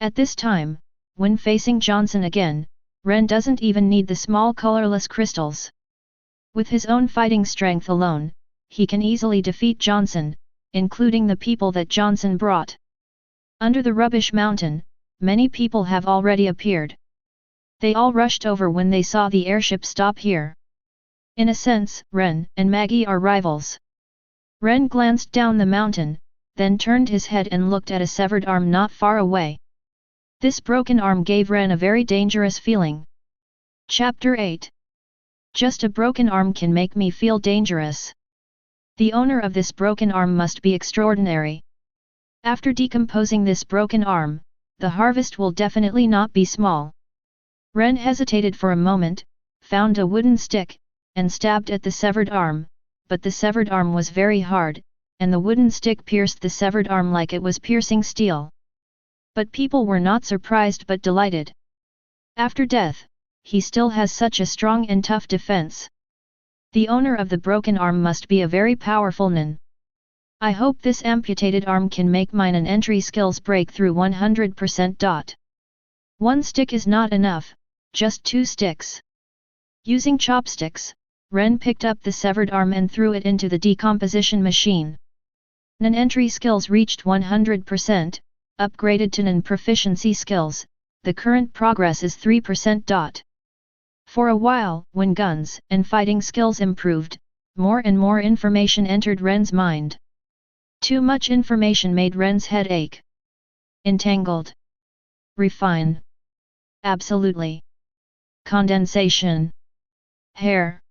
At this time, when facing Johnson again, Ren doesn't even need the small colorless crystals. With his own fighting strength alone, he can easily defeat Johnson, including the people that Johnson brought. Under the rubbish mountain, many people have already appeared. They all rushed over when they saw the airship stop here. In a sense, Ren and Maggie are rivals. Ren glanced down the mountain, then turned his head and looked at a severed arm not far away. This broken arm gave Ren a very dangerous feeling. Chapter 8. Just a broken arm can make me feel dangerous. The owner of this broken arm must be extraordinary. After decomposing this broken arm, the harvest will definitely not be small. Ren hesitated for a moment, found a wooden stick, and stabbed at the severed arm, but the severed arm was very hard, and the wooden stick pierced the severed arm like it was piercing steel. But people were not surprised but delighted. After death, he still has such a strong and tough defense. The owner of the broken arm must be a very powerful nin. I hope this amputated arm can make mine and entry skills break through 100%. One stick is not enough, just 2 sticks. Using chopsticks, Ren picked up the severed arm and threw it into the decomposition machine. Nin entry skills reached 100%, upgraded to Nin proficiency skills, the current progress is 3%. For a while, when guns and fighting skills improved, more and more information entered Ren's mind. Too much information made Ren's head ache. Entangled. Refine. Absolutely. Condensation. Hair.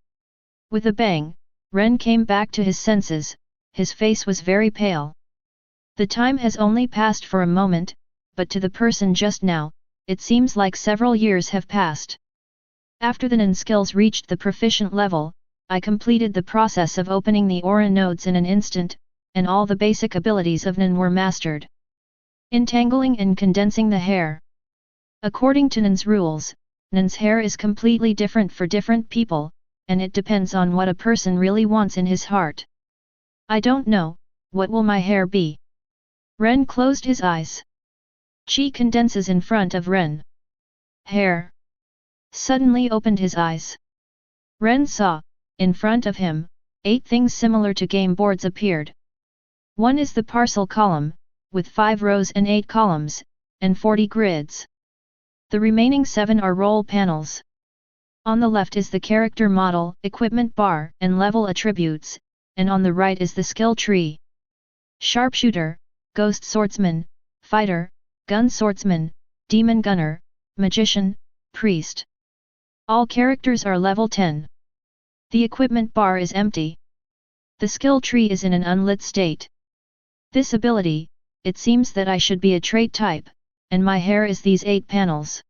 With a bang, Ren came back to his senses, his face was very pale. The time has only passed for a moment, but to the person just now, it seems like several years have passed. After the Nin skills reached the proficient level, I completed the process of opening the aura nodes in an instant, and all the basic abilities of Nin were mastered. Entangling and condensing the hair. According to Nin's rules, Nin's hair is completely different for different people, and it depends on what a person really wants in his heart. I don't know, what will my hair be? Ren closed his eyes. Chi condenses in front of Ren. Hair. Suddenly opened his eyes. Ren saw, in front of him, 8 things similar to game boards appeared. One is the parcel column, with 5 rows and 8 columns, and 40 grids. The remaining 7 are roll panels. On the left is the character model, equipment bar, and level attributes, and on the right is the skill tree. Sharpshooter, ghost swordsman, fighter, gun swordsman, demon gunner, magician, priest. All characters are level 10. The equipment bar is empty. The skill tree is in an unlit state. This ability, it seems that I should be a trait type, and my hair is these 8 panels.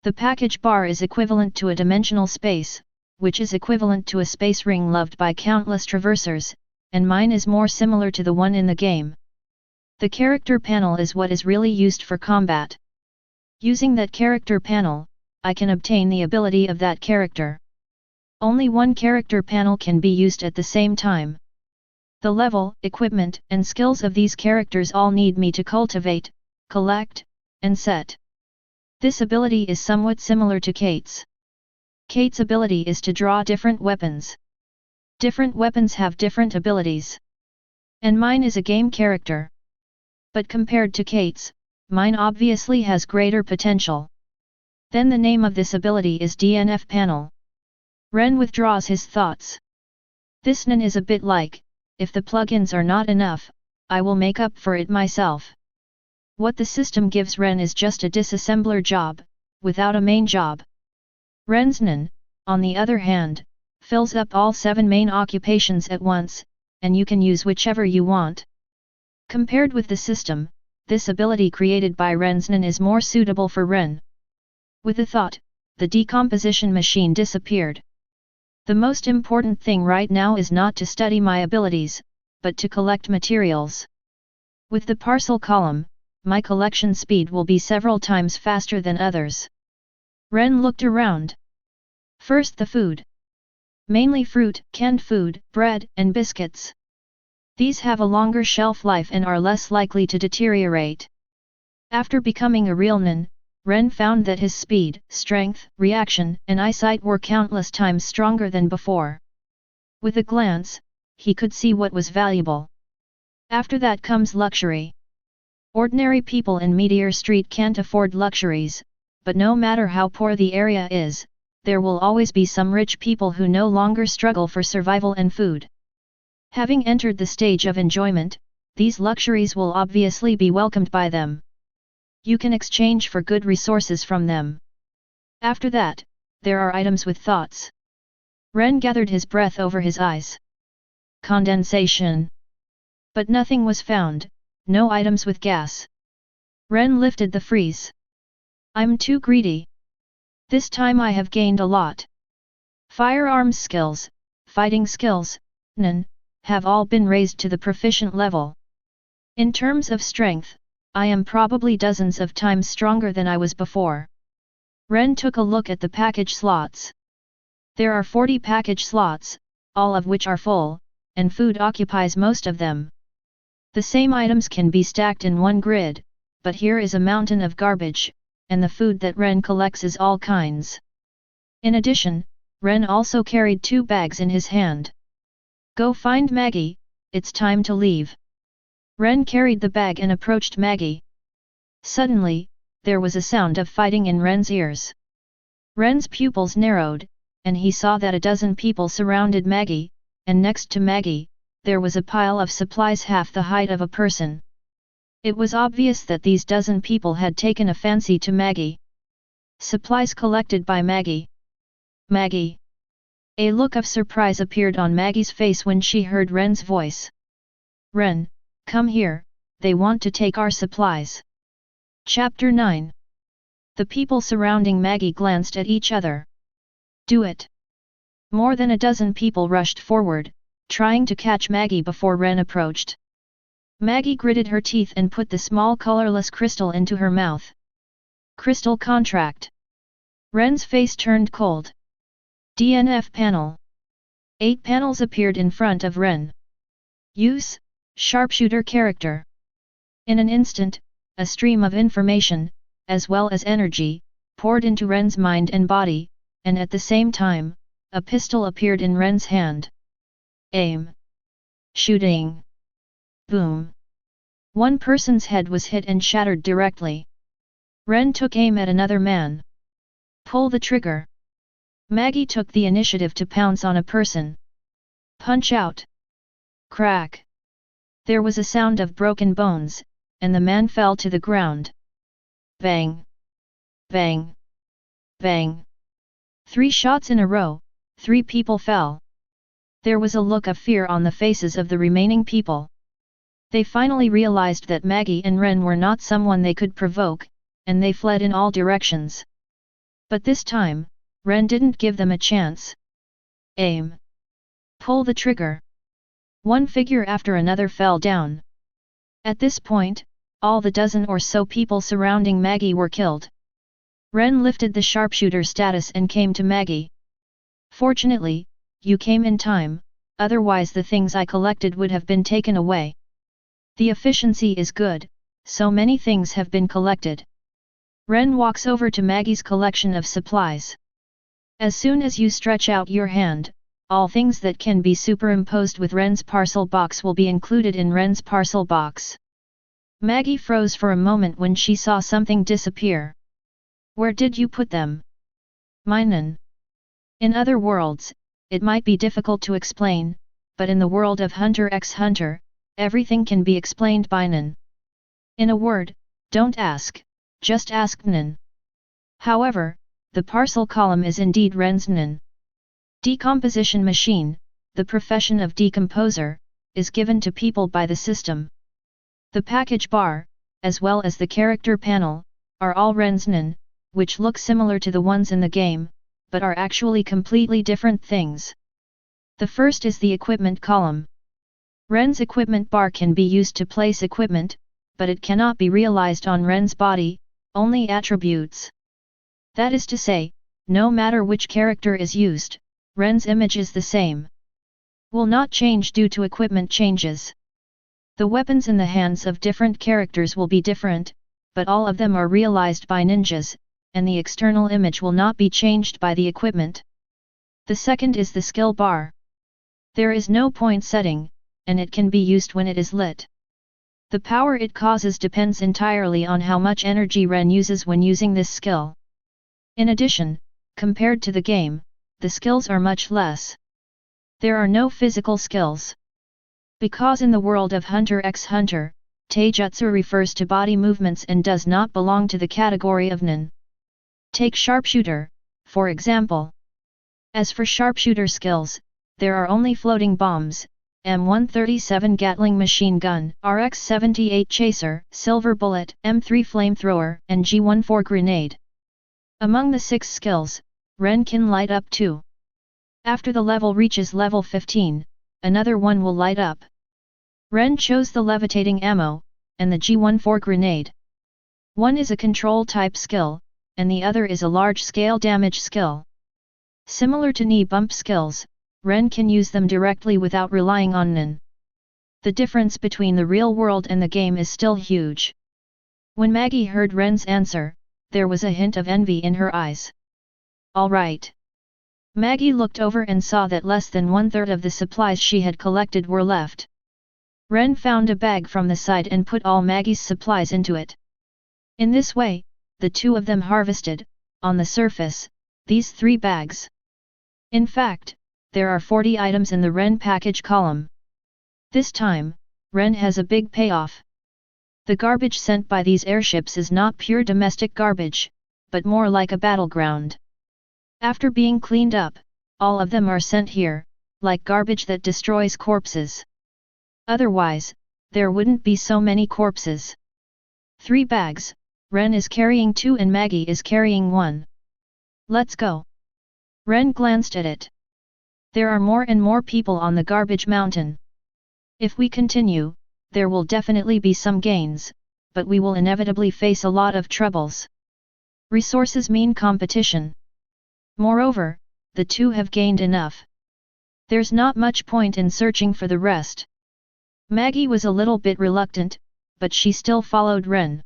The package bar is equivalent to a dimensional space, which is equivalent to a space ring loved by countless traversers, and mine is more similar to the one in the game. The character panel is what is really used for combat. Using that character panel, I can obtain the ability of that character. Only one character panel can be used at the same time. The level, equipment, and skills of these characters all need me to cultivate, collect, and set. This ability is somewhat similar to Kate's. Kate's ability is to draw different weapons. Different weapons have different abilities. And mine is a game character. But compared to Kate's, mine obviously has greater potential. Then the name of this ability is DNF panel. Ren withdraws his thoughts. This Nin is a bit like, if the plugins are not enough, I will make up for it myself. What the system gives Ren is just a disassembler job, without a main job. Ren's Nin, on the other hand, fills up all 7 main occupations at once, and you can use whichever you want. Compared with the system, this ability created by Ren's Nin is more suitable for Ren. With a thought, the decomposition machine disappeared. The most important thing right now is not to study my abilities, but to collect materials. With the parcel column, my collection speed will be several times faster than others. Ren looked around. First the food. Mainly fruit, canned food, bread, and biscuits. These have a longer shelf life and are less likely to deteriorate. After becoming a real nin, Ren found that his speed, strength, reaction, and eyesight were countless times stronger than before. With a glance, he could see what was valuable. After that comes luxury. Ordinary people in Meteor Street can't afford luxuries, but no matter how poor the area is, there will always be some rich people who no longer struggle for survival and food. Having entered the stage of enjoyment, these luxuries will obviously be welcomed by them. You can exchange for good resources from them. After that, there are items with thoughts. Ren gathered his breath over his eyes. Condensation. But nothing was found, no items with gas. Ren lifted the freeze. I'm too greedy. This time I have gained a lot. Firearms skills, fighting skills, nin, have all been raised to the proficient level. In terms of strength, I am probably dozens of times stronger than I was before. Ren took a look at the package slots. There are 40 package slots, all of which are full, and food occupies most of them. The same items can be stacked in one grid, but here is a mountain of garbage, and the food that Ren collects is all kinds. In addition, Ren also carried 2 bags in his hand. Go find Maggie, it's time to leave. Ren carried the bag and approached Maggie. Suddenly, there was a sound of fighting in Ren's ears. Ren's pupils narrowed, and he saw that a dozen people surrounded Maggie, and next to Maggie, there was a pile of supplies half the height of a person. It was obvious that these dozen people had taken a fancy to Maggie. Supplies collected by Maggie. Maggie. A look of surprise appeared on Maggie's face when she heard Ren's voice. Ren, come here, they want to take our supplies. Chapter 9. The people surrounding Maggie glanced at each other. Do it. More than a dozen people rushed forward, trying to catch Maggie before Ren approached. Maggie gritted her teeth and put the small colorless crystal into her mouth. Crystal contract. Ren's face turned cold. DNF panel. 8 panels appeared in front of Ren. Use, sharpshooter character. In an instant, a stream of information, as well as energy, poured into Ren's mind and body, and at the same time, a pistol appeared in Ren's hand. Aim. Shooting. Boom. One person's head was hit and shattered directly. Ren took aim at another man. Pull the trigger. Maggie took the initiative to pounce on a person. Punch out. Crack. There was a sound of broken bones, and the man fell to the ground. Bang. Bang. Bang. 3 shots in a row, 3 people fell. There was a look of fear on the faces of the remaining people. They finally realized that Maggie and Ren were not someone they could provoke, and they fled in all directions. But this time, Ren didn't give them a chance. Aim. Pull the trigger. One figure after another fell down. At this point, all the dozen or so people surrounding Maggie were killed. Ren lifted the sharpshooter status and came to Maggie. Fortunately, you came in time, otherwise the things I collected would have been taken away. The efficiency is good, so many things have been collected. Ren walks over to Maggie's collection of supplies. As soon as you stretch out your hand, all things that can be superimposed with Ren's parcel box will be included in Ren's parcel box. Maggie froze for a moment when she saw something disappear. Where did you put them? Minen. In other worlds, it might be difficult to explain, but in the world of Hunter x Hunter, everything can be explained by Nin. In a word, don't ask, just ask Nin. However, the parcel column is indeed Ren's Nin. Decomposition machine, the profession of decomposer, is given to people by the system. The package bar, as well as the character panel, are all Ren's Nin, which look similar to the ones in the game, but are actually completely different things. The first is the equipment column. Ren's equipment bar can be used to place equipment, but it cannot be realized on Ren's body, only attributes. That is to say, no matter which character is used, Ren's image is the same. Will not change due to equipment changes. The weapons in the hands of different characters will be different, but all of them are realized by ninjas, and the external image will not be changed by the equipment. The second is the skill bar. There is no point setting, and it can be used when it is lit. The power it causes depends entirely on how much energy Ren uses when using this skill. In addition, compared to the game, the skills are much less. There are no physical skills. Because in the world of Hunter x Hunter, Taijutsu refers to body movements and does not belong to the category of nin. Take sharpshooter, for example. As for sharpshooter skills, there are only floating bombs, M137 Gatling machine gun, RX-78 chaser, silver bullet, M3 flamethrower, and G14 grenade. Among the 6 skills, Ren can light up 2. After the level reaches level 15, another one will light up. Ren chose the levitating ammo, and the G14 grenade. One is a control type skill, and the other is a large-scale damage skill. Similar to knee bump skills, Ren can use them directly without relying on nin. The difference between the real world and the game is still huge. When Maggie heard Ren's answer, there was a hint of envy in her eyes. All right. Maggie looked over and saw that less than 1/3 of the supplies she had collected were left. Ren found a bag from the side and put all Maggie's supplies into it. In this way, the two of them harvested, on the surface, these 3 bags. In fact, there are 40 items in the Ren package column. This time, Ren has a big payoff. The garbage sent by these airships is not pure domestic garbage, but more like a battleground. After being cleaned up, all of them are sent here, like garbage that destroys corpses. Otherwise, there wouldn't be so many corpses. 3 bags, Ren is carrying 2 and Maggie is carrying 1. Let's go. Ren glanced at it. There are more and more people on the garbage mountain. If we continue, there will definitely be some gains, but we will inevitably face a lot of troubles. Resources mean competition. Moreover, the two have gained enough. There's not much point in searching for the rest. Maggie was a little bit reluctant, but she still followed Ren.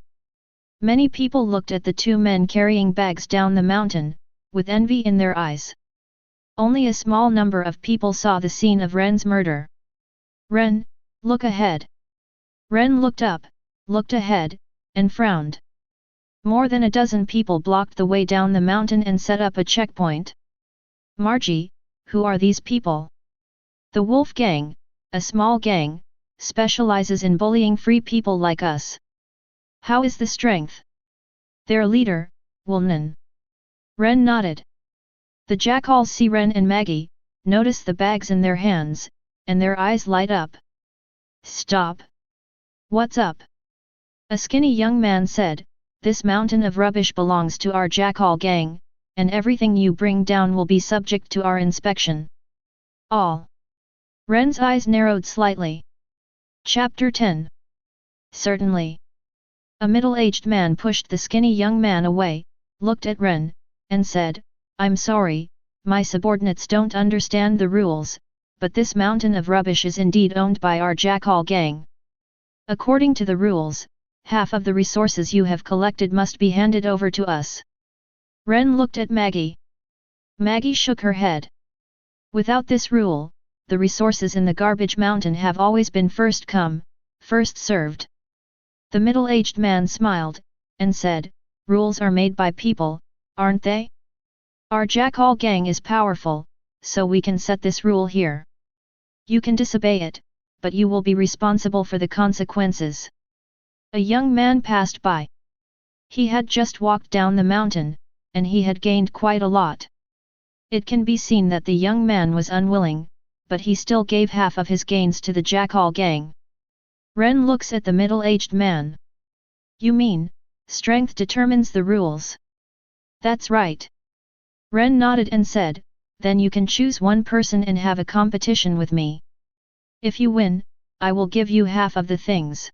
Many people looked at the 2 men carrying bags down the mountain, with envy in their eyes. Only a small number of people saw the scene of Ren's murder. Ren, look ahead. Ren looked up, looked ahead, and frowned. More than a dozen people blocked the way down the mountain and set up a checkpoint. Margie, who are these people? The Wolf Gang, a small gang, specializes in bullying free people like us. How is the strength? Their leader, Wolnan. Ren nodded. The jackals see Ren and Maggie, notice the bags in their hands, and their eyes light up. Stop! What's up? A skinny young man said, this mountain of rubbish belongs to our jackal gang, and everything you bring down will be subject to our inspection. All. Ren's eyes narrowed slightly. Chapter 10. Certainly. A middle-aged man pushed the skinny young man away, looked at Ren, and said, I'm sorry, my subordinates don't understand the rules, but this mountain of rubbish is indeed owned by our jackal gang. According to the rules, half of the resources you have collected must be handed over to us. Ren looked at Maggie. Maggie shook her head. Without this rule, the resources in the garbage mountain have always been first come, first served. The middle-aged man smiled, and said, rules are made by people, aren't they? Our jackal gang is powerful, so we can set this rule here. You can disobey it, but you will be responsible for the consequences. A young man passed by. He had just walked down the mountain, and he had gained quite a lot. It can be seen that the young man was unwilling, but he still gave half of his gains to the jackal gang. Ren looks at the middle-aged man. You mean, strength determines the rules? That's right. Ren nodded and said, then you can choose one person and have a competition with me. If you win, I will give you half of the things.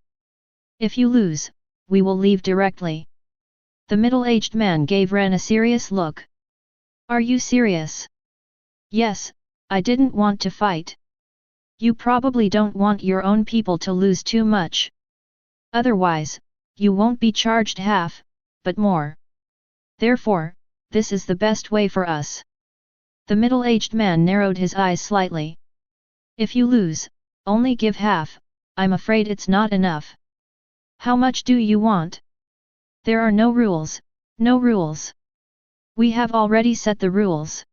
If you lose, we will leave directly. The middle-aged man gave Ren a serious look. Are you serious? Yes, I didn't want to fight. You probably don't want your own people to lose too much. Otherwise, you won't be charged half, but more. Therefore, this is the best way for us. The middle-aged man narrowed his eyes slightly. If you lose, only give half, I'm afraid it's not enough. How much do you want? There are no rules, no rules. We have already set the rules.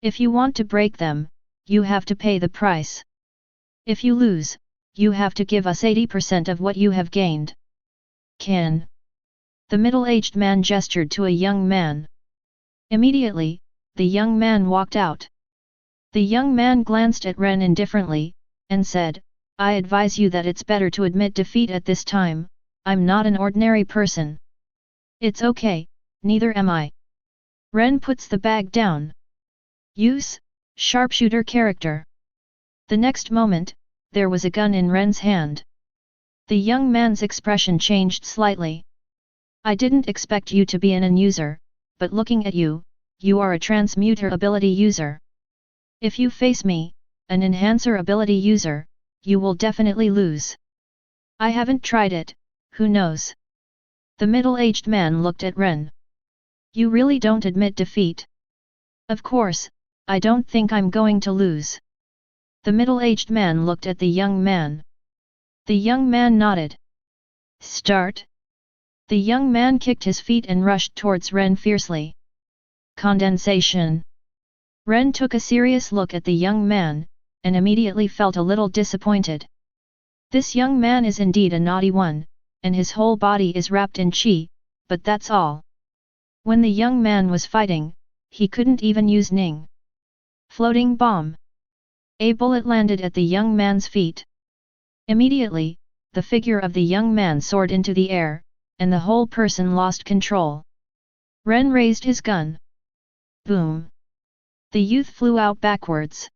If you want to break them, you have to pay the price. If you lose, you have to give us 80% of what you have gained. Can? The middle-aged man gestured to a young man. Immediately, the young man walked out. The young man glanced at Ren indifferently, and said, I advise you that it's better to admit defeat at this time. I'm not an ordinary person. It's okay, neither am I. Ren puts the bag down. Use, sharpshooter character. The next moment, there was a gun in Ren's hand. The young man's expression changed slightly. I didn't expect you to be an user, but looking at you, you are a transmuter ability user. If you face me, an enhancer ability user, you will definitely lose. I haven't tried it, who knows? The middle-aged man looked at Ren. You really don't admit defeat? Of course, I don't think I'm going to lose. The middle-aged man looked at the young man. The young man nodded. Start? The young man kicked his feet and rushed towards Ren fiercely. Condensation. Ren took a serious look at the young man, and immediately felt a little disappointed. This young man is indeed a naughty one, and his whole body is wrapped in qi, but that's all. When the young man was fighting, he couldn't even use Ning. Floating bomb. A bullet landed at the young man's feet. Immediately, the figure of the young man soared into the air, and the whole person lost control. Ren raised his gun. Boom! The youth flew out backwards.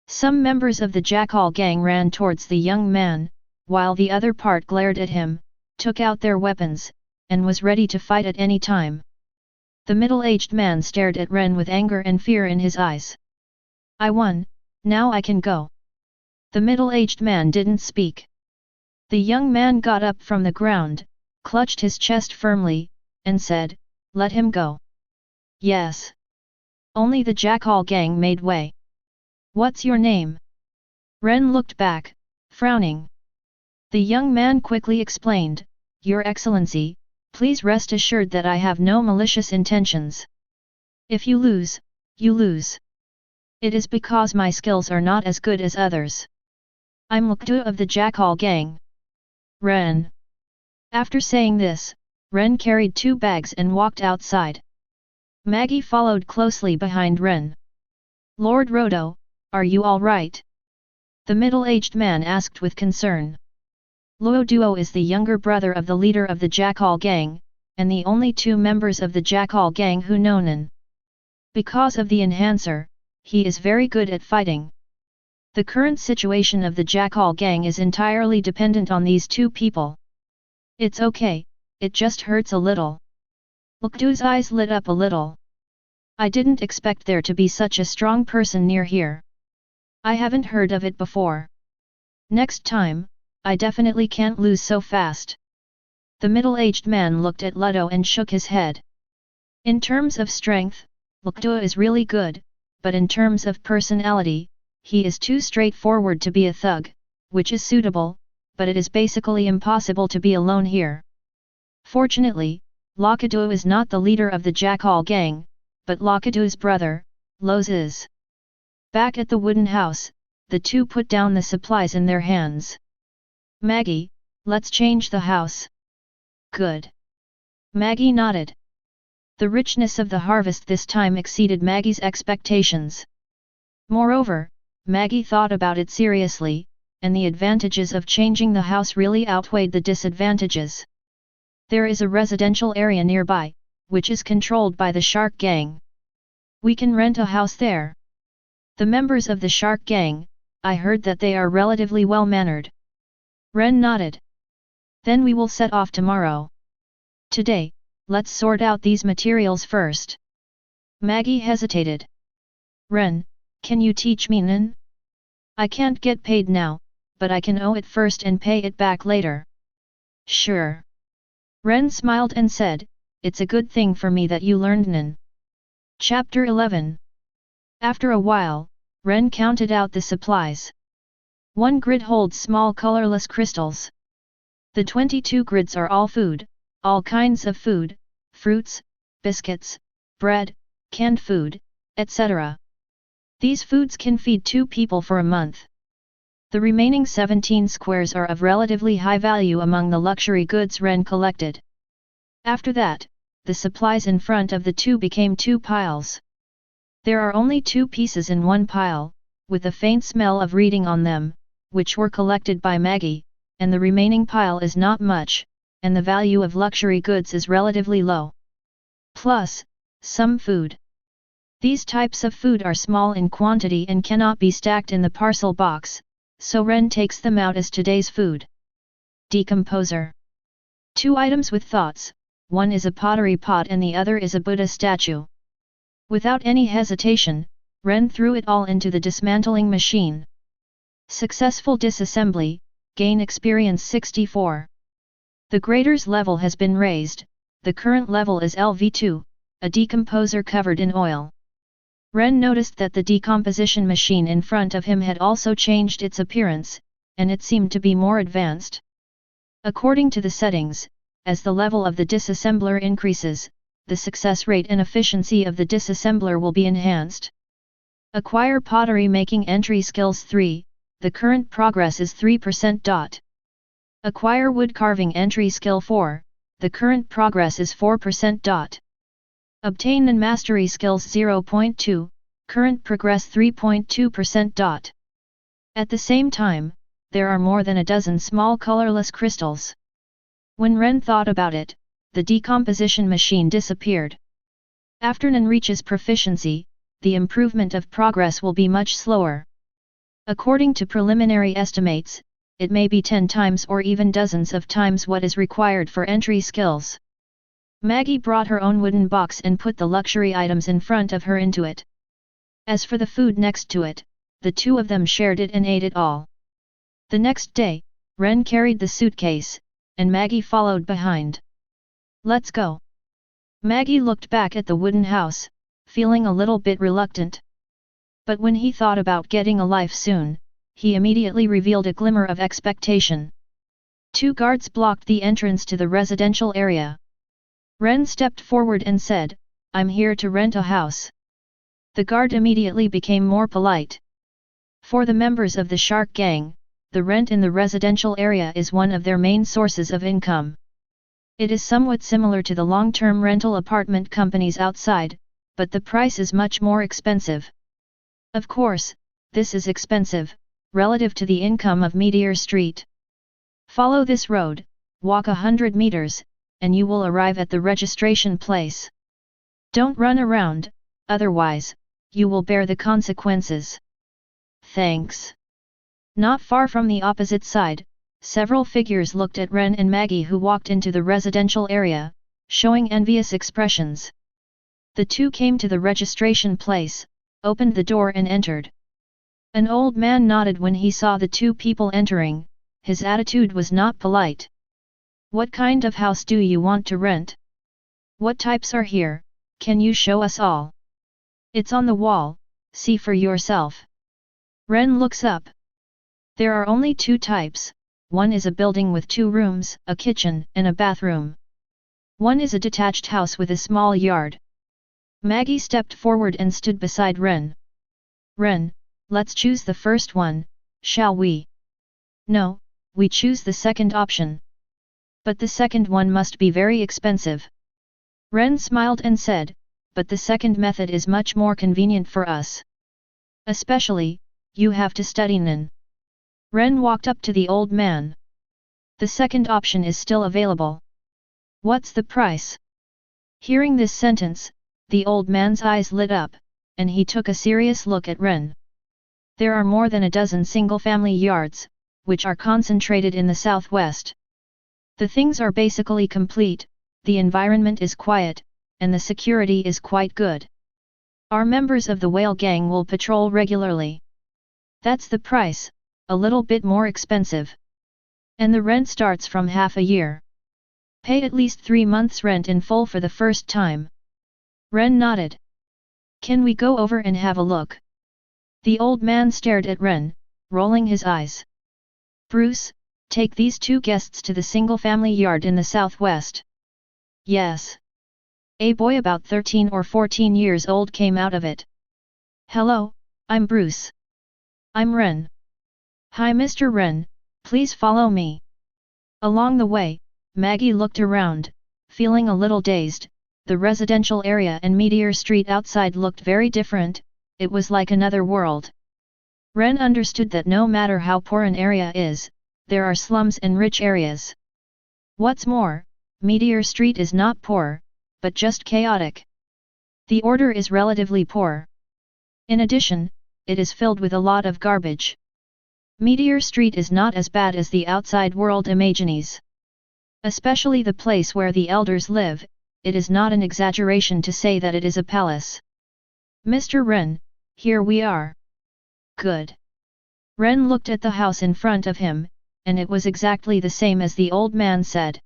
Some members of the Jackal gang ran towards the young man, while the other part glared at him, took out their weapons, and was ready to fight at any time. The middle-aged man stared at Ren with anger and fear in his eyes. I won, now I can go. The middle-aged man didn't speak. The young man got up from the ground, clutched his chest firmly, and said, let him go. Yes. Only the Jackal gang made way. What's your name? Ren looked back, frowning. The young man quickly explained, Your Excellency, please rest assured that I have no malicious intentions. If you lose, you lose. It is because my skills are not as good as others. I'm Lukdu of the Jackal gang. Ren. After saying this, Ren carried 2 bags and walked outside. Maggie followed closely behind Ren. Lord Rodo, are you all right? The middle-aged man asked with concern. Luo Duo is the younger brother of the leader of the Jackal gang, and the only 2 members of the Jackal gang who know Nen. Because of the enhancer, he is very good at fighting. The current situation of the Jackal gang is entirely dependent on these 2 people. It's okay, it just hurts a little. Lukdu's eyes lit up a little. I didn't expect there to be such a strong person near here. I haven't heard of it before. Next time, I definitely can't lose so fast. The middle-aged man looked at Ludo and shook his head. In terms of strength, Lukdu is really good, but in terms of personality, he is too straightforward to be a thug, which is suitable, but it is basically impossible to be alone here. Fortunately, Lakadu is not the leader of the Jackal gang, but Lakadu's brother, Loz is. Back at the wooden house, the 2 put down the supplies in their hands. Maggie, let's change the house. Good. Maggie nodded. The richness of the harvest this time exceeded Maggie's expectations. Moreover, Maggie thought about it seriously, and the advantages of changing the house really outweighed the disadvantages. There is a residential area nearby, which is controlled by the Shark gang. We can rent a house there. The members of the shark gang, I heard that they are relatively well-mannered. Ren nodded. Then we will set off tomorrow. Today, let's sort out these materials first. Maggie hesitated. Ren, can you teach me Nen? I can't get paid now, but I can owe it first and pay it back later. Sure. Ren smiled and said, it's a good thing for me that you learned Nen. Chapter 11. After a while, Ren counted out the supplies. 1 grid holds small colorless crystals. The 22 grids are all food, all kinds of food, fruits, biscuits, bread, canned food, etc. These foods can feed 2 people for a month. The remaining 17 squares are of relatively high value among the luxury goods Ren collected. After that, the supplies in front of the 2 became 2 piles. There are only 2 pieces in one pile, with a faint smell of reading on them, which were collected by Maggie, and the remaining pile is not much, and the value of luxury goods is relatively low. Plus, some food. These types of food are small in quantity and cannot be stacked in the parcel box, so Ren takes them out as today's food. Decomposer. 2 items with thoughts, one is a pottery pot and the other is a Buddha statue. Without any hesitation, Ren threw it all into the dismantling machine. Successful disassembly, gain experience 64. The grader's level has been raised, the current level is LV2, a decomposer covered in oil. Ren noticed that the decomposition machine in front of him had also changed its appearance, and it seemed to be more advanced. According to the settings, as the level of the disassembler increases, the success rate and efficiency of the disassembler will be enhanced. Acquire pottery making entry skills 3, the current progress is 3%. Acquire wood carving entry skill 4, the current progress is 4%. Obtain and mastery skills 0.2, current progress 3.2%. At the same time, there are more than a dozen small colorless crystals. When Ren thought about it, the decomposition machine disappeared. After Nen reaches proficiency, the improvement of progress will be much slower. According to preliminary estimates, it may be 10 times or even dozens of times what is required for entry skills. Maggie brought her own wooden box and put the luxury items in front of her into it. As for the food next to it, the 2 of them shared it and ate it all. The next day, Ren carried the suitcase, and Maggie followed behind. Let's go. Maggie looked back at the wooden house, feeling a little bit reluctant. But when he thought about getting a life soon, he immediately revealed a glimmer of expectation. 2 guards blocked the entrance to the residential area. Ren stepped forward and said, I'm here to rent a house. The guard immediately became more polite. For the members of the shark gang, the rent in the residential area is one of their main sources of income. It is somewhat similar to the long-term rental apartment companies outside, but the price is much more expensive. Of course, this is expensive, relative to the income of Meteor Street. Follow this road, walk 100 meters, and you will arrive at the registration place. Don't run around, otherwise, you will bear the consequences. Thanks. Not far from the opposite side, several figures looked at Ren and Maggie who walked into the residential area, showing envious expressions. The 2 came to the registration place, opened the door and entered. An old man nodded when he saw the 2 people entering, his attitude was not polite. What kind of house do you want to rent? What types are here, can you show us all? It's on the wall, see for yourself. Ren looks up. There are only 2 types, one is a building with 2 rooms, a kitchen and a bathroom. One is a detached house with a small yard. Maggie stepped forward and stood beside Ren. Ren, let's choose the first one, shall we? No, we choose the second option. But the second one must be very expensive. Ren smiled and said, but the second method is much more convenient for us. Especially, you have to study Nen. Ren walked up to the old man. The second option is still available. What's the price? Hearing this sentence, the old man's eyes lit up, and he took a serious look at Ren. There are more than a dozen single-family yards, which are concentrated in the southwest. The things are basically complete, the environment is quiet, and the security is quite good. Our members of the whale gang will patrol regularly. That's the price, a little bit more expensive. And the rent starts from half a year. Pay at least 3 months' rent in full for the first time. Ren nodded. Can we go over and have a look? The old man stared at Ren, rolling his eyes. Bruce, take these 2 guests to the single-family yard in the southwest. Yes. A boy about 13 or 14 years old came out of it. Hello, I'm Bruce. I'm Ren. Hi Mr. Ren, please follow me. Along the way, Maggie looked around, feeling a little dazed. The residential area and Meteor Street outside looked very different, it was like another world. Ren understood that no matter how poor an area is, there are slums and rich areas. What's more, Meteor Street is not poor, but just chaotic. The order is relatively poor. In addition, it is filled with a lot of garbage. Meteor Street is not as bad as the outside world imagines. Especially the place where the elders live, it is not an exaggeration to say that it is a palace. Mr. Ren, here we are. Good. Ren looked at the house in front of him, and it was exactly the same as the old man said.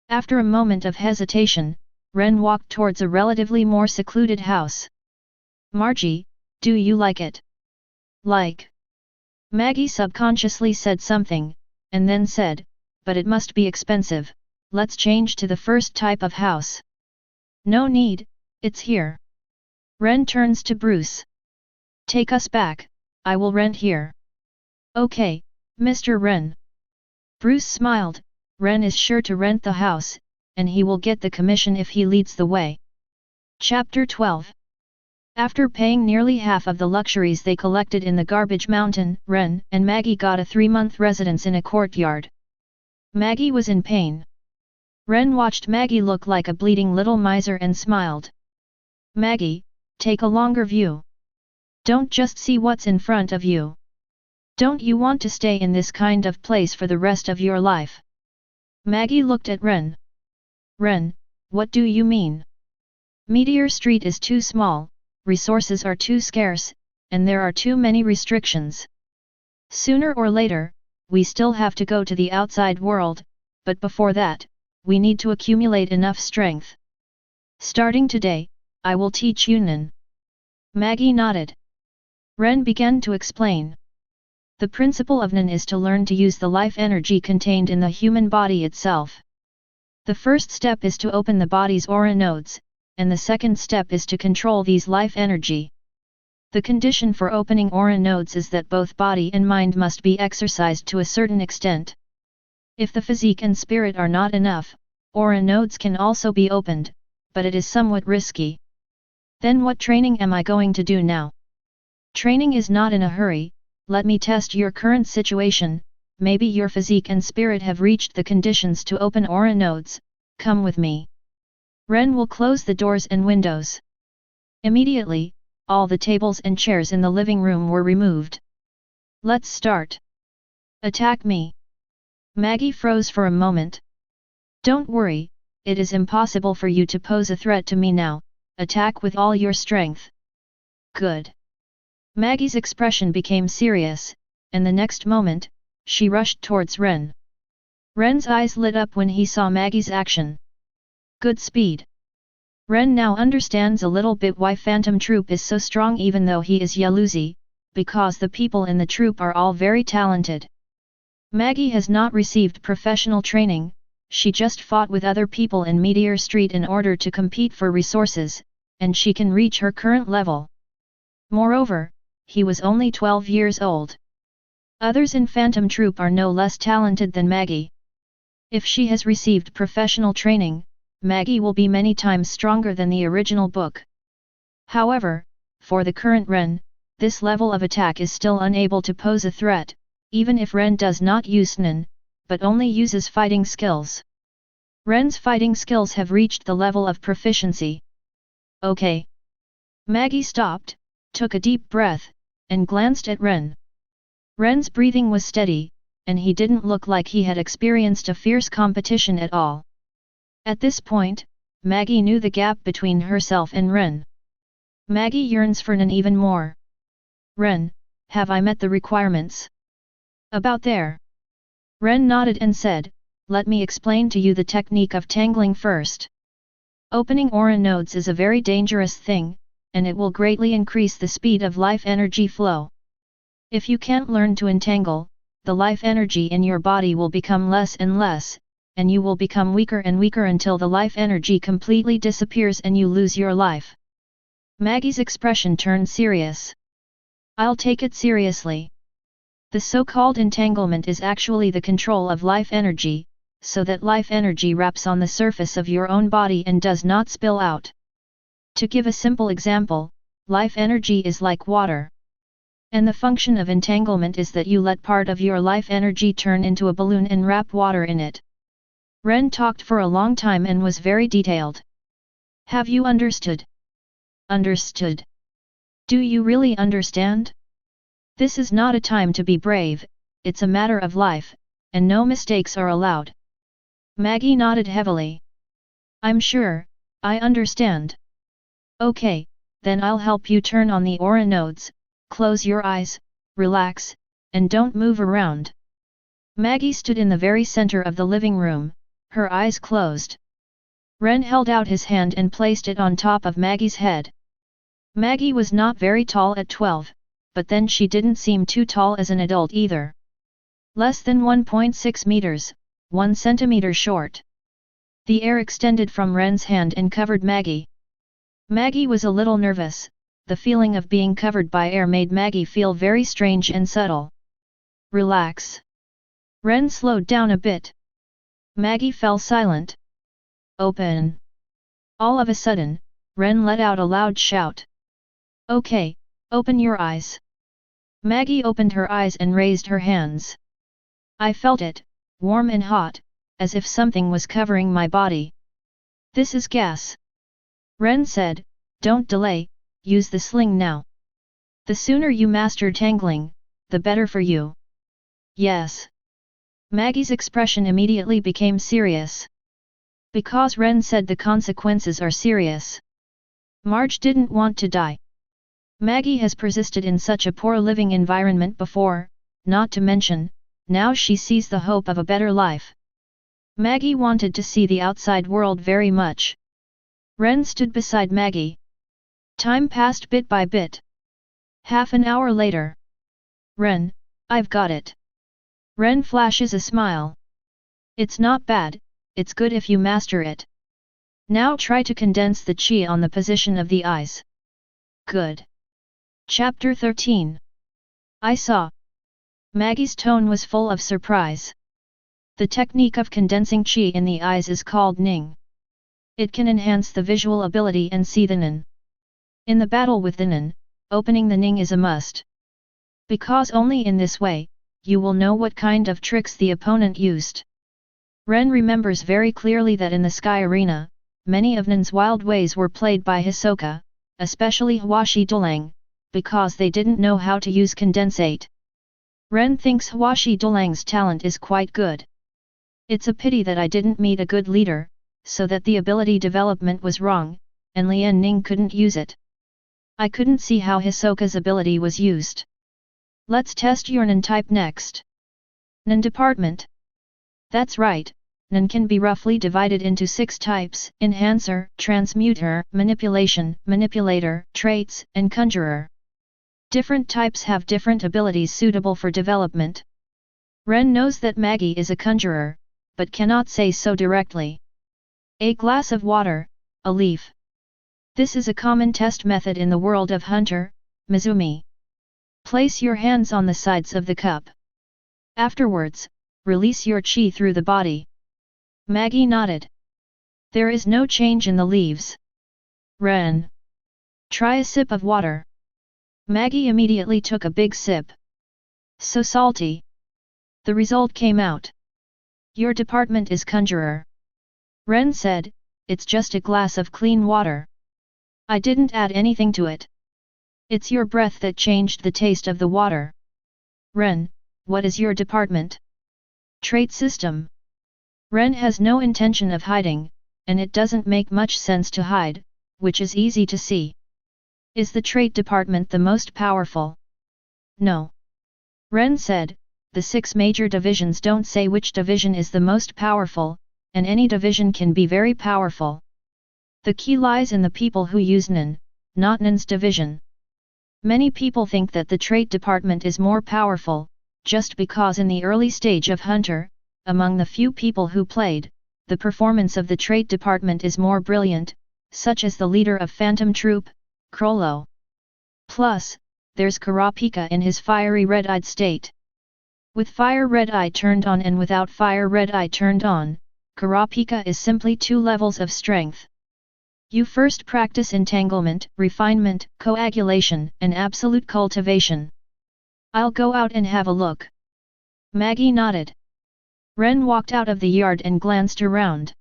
After a moment of hesitation, Ren walked towards a relatively more secluded house. Margie, do you like it? Like? Maggie subconsciously said something, and then said, but it must be expensive, let's change to the first type of house. No need, it's here. Ren turns to Bruce. Take us back, I will rent here. Okay, Mr. Ren. Bruce smiled, Ren is sure to rent the house, and he will get the commission if he leads the way. Chapter 12. After paying nearly half of the luxuries they collected in the garbage mountain, Ren and Maggie got a 3-month residence in a courtyard. Maggie was in pain. Ren watched Maggie look like a bleeding little miser and smiled. Maggie, take a longer view. Don't just see what's in front of you. Don't you want to stay in this kind of place for the rest of your life? Maggie looked at Ren. Ren, what do you mean? Meteor Street is too small, resources are too scarce, and there are too many restrictions. Sooner or later, we still have to go to the outside world, but before that, we need to accumulate enough strength. Starting today, I will teach you Nen. Maggie nodded. Ren began to explain. The principle of Nen is to learn to use the life energy contained in the human body itself. The first step is to open the body's aura nodes, and the second step is to control these life energy. The condition for opening aura nodes is that both body and mind must be exercised to a certain extent. If the physique and spirit are not enough, aura nodes can also be opened, but it is somewhat risky. Then what training am I going to do now? Training is not in a hurry, let me test your current situation, maybe your physique and spirit have reached the conditions to open aura nodes, come with me. Ren will close the doors and windows. Immediately, all the tables and chairs in the living room were removed. Let's start. Attack me. Maggie froze for a moment. Don't worry, it is impossible for you to pose a threat to me now, attack with all your strength. Good. Maggie's expression became serious, and the next moment, she rushed towards Ren. Ren's eyes lit up when he saw Maggie's action. Good speed. Ren now understands a little bit why Phantom Troop is so strong even though he is Yaluzi, because the people in the troop are all very talented. Maggie has not received professional training, she just fought with other people in Meteor Street in order to compete for resources, and she can reach her current level. Moreover, he was only 12 years old. Others in Phantom Troop are no less talented than Maggie. If she has received professional training, Maggie will be many times stronger than the original book. However, for the current Ren, this level of attack is still unable to pose a threat, even if Ren does not use Nen, but only uses fighting skills. Ren's fighting skills have reached the level of proficiency. Okay. Maggie stopped, took a deep breath, and glanced at Ren. Ren's breathing was steady, and he didn't look like he had experienced a fierce competition at all. At this point, Maggie knew the gap between herself and Ren. Maggie yearns for Ren even more. Ren, have I met the requirements? About there. Ren nodded and said, let me explain to you the technique of tangling first. Opening aura nodes is a very dangerous thing, and it will greatly increase the speed of life energy flow. If you can't learn to entangle, the life energy in your body will become less and less, and you will become weaker and weaker until the life energy completely disappears and you lose your life. Maggie's expression turned serious. I'll take it seriously. The so-called entanglement is actually the control of life energy, so that life energy wraps on the surface of your own body and does not spill out. To give a simple example, life energy is like water. And the function of entanglement is that you let part of your life energy turn into a balloon and wrap water in it. Ren talked for a long time and was very detailed. Have you understood? Understood. Do you really understand? This is not a time to be brave, it's a matter of life, and no mistakes are allowed. Maggie nodded heavily. I'm sure, I understand. Okay, then I'll help you turn on the aura nodes, close your eyes, relax, and don't move around. Maggie stood in the very center of the living room, her eyes closed. Ren held out his hand and placed it on top of Maggie's head. Maggie was not very tall at 12, but then she didn't seem too tall as an adult either. Less than 1.6 meters, 1 centimeter short. The air extended from Ren's hand and covered Maggie. Maggie was a little nervous, the feeling of being covered by air made Maggie feel very strange and subtle. Relax. Ren slowed down a bit. Maggie fell silent. Open. All of a sudden, Ren let out a loud shout. Okay, open your eyes. Maggie opened her eyes and raised her hands. I felt it, warm and hot, as if something was covering my body. This is gas. Ren said, don't delay, use the sling now. The sooner you master tangling, the better for you. Yes. Maggie's expression immediately became serious. Because Ren said the consequences are serious. Marge didn't want to die. Maggie has persisted in such a poor living environment before, not to mention, now she sees the hope of a better life. Maggie wanted to see the outside world very much. Ren stood beside Maggie. Time passed bit by bit. Half an hour later. Ren, I've got it. Ren flashes a smile. It's not bad, it's good if you master it. Now try to condense the chi on the position of the eyes. Good. Chapter 13. I saw. Maggie's tone was full of surprise. The technique of condensing chi in the eyes is called Ning. It can enhance the visual ability and see the Nin. In the battle with the Nin, opening the Ning is a must. Because only in this way, you will know what kind of tricks the opponent used. Ren remembers very clearly that in the Sky Arena, many of Nin's wild ways were played by Hisoka, especially Hwashi Dulang, because they didn't know how to use condensate. Ren thinks Hwashi Dulang's talent is quite good. It's a pity that I didn't meet a good leader, so that the ability development was wrong, and Lian Ning couldn't use it. I couldn't see how Hisoka's ability was used. Let's test your Nin type next. Nin department. That's right, Nin can be roughly divided into 6 types: Enhancer, Transmuter, Manipulation, Manipulator, Traits, and Conjurer. Different types have different abilities suitable for development. Ren knows that Maggie is a conjurer, but cannot say so directly. A glass of water, a leaf. This is a common test method in the world of Hunter, Mizumi. Place your hands on the sides of the cup. Afterwards, release your chi through the body. Maggie nodded. There is no change in the leaves. Ren. Try a sip of water. Maggie immediately took a big sip. So salty. The result came out. Your department is conjurer. Ren said, it's just a glass of clean water. I didn't add anything to it. It's your breath that changed the taste of the water. Ren, what is your department? Trait system. Ren has no intention of hiding, and it doesn't make much sense to hide, which is easy to see. Is the trait department the most powerful? No. Ren said, the 6 major divisions don't say which division is the most powerful, and any division can be very powerful. The key lies in the people who use Nen, not Nen's division. Many people think that the trait department is more powerful, just because in the early stage of Hunter, among the few people who played, the performance of the trait department is more brilliant, such as the leader of Phantom Troop, Krollo. Plus, there's Kurapika in his fiery red-eyed state. With fire red-eye turned on and without fire red-eye turned on, Kurapika is simply 2 levels of strength. You first practice entanglement, refinement, coagulation, and absolute cultivation. I'll go out and have a look. Maggie nodded. Ren walked out of the yard and glanced around.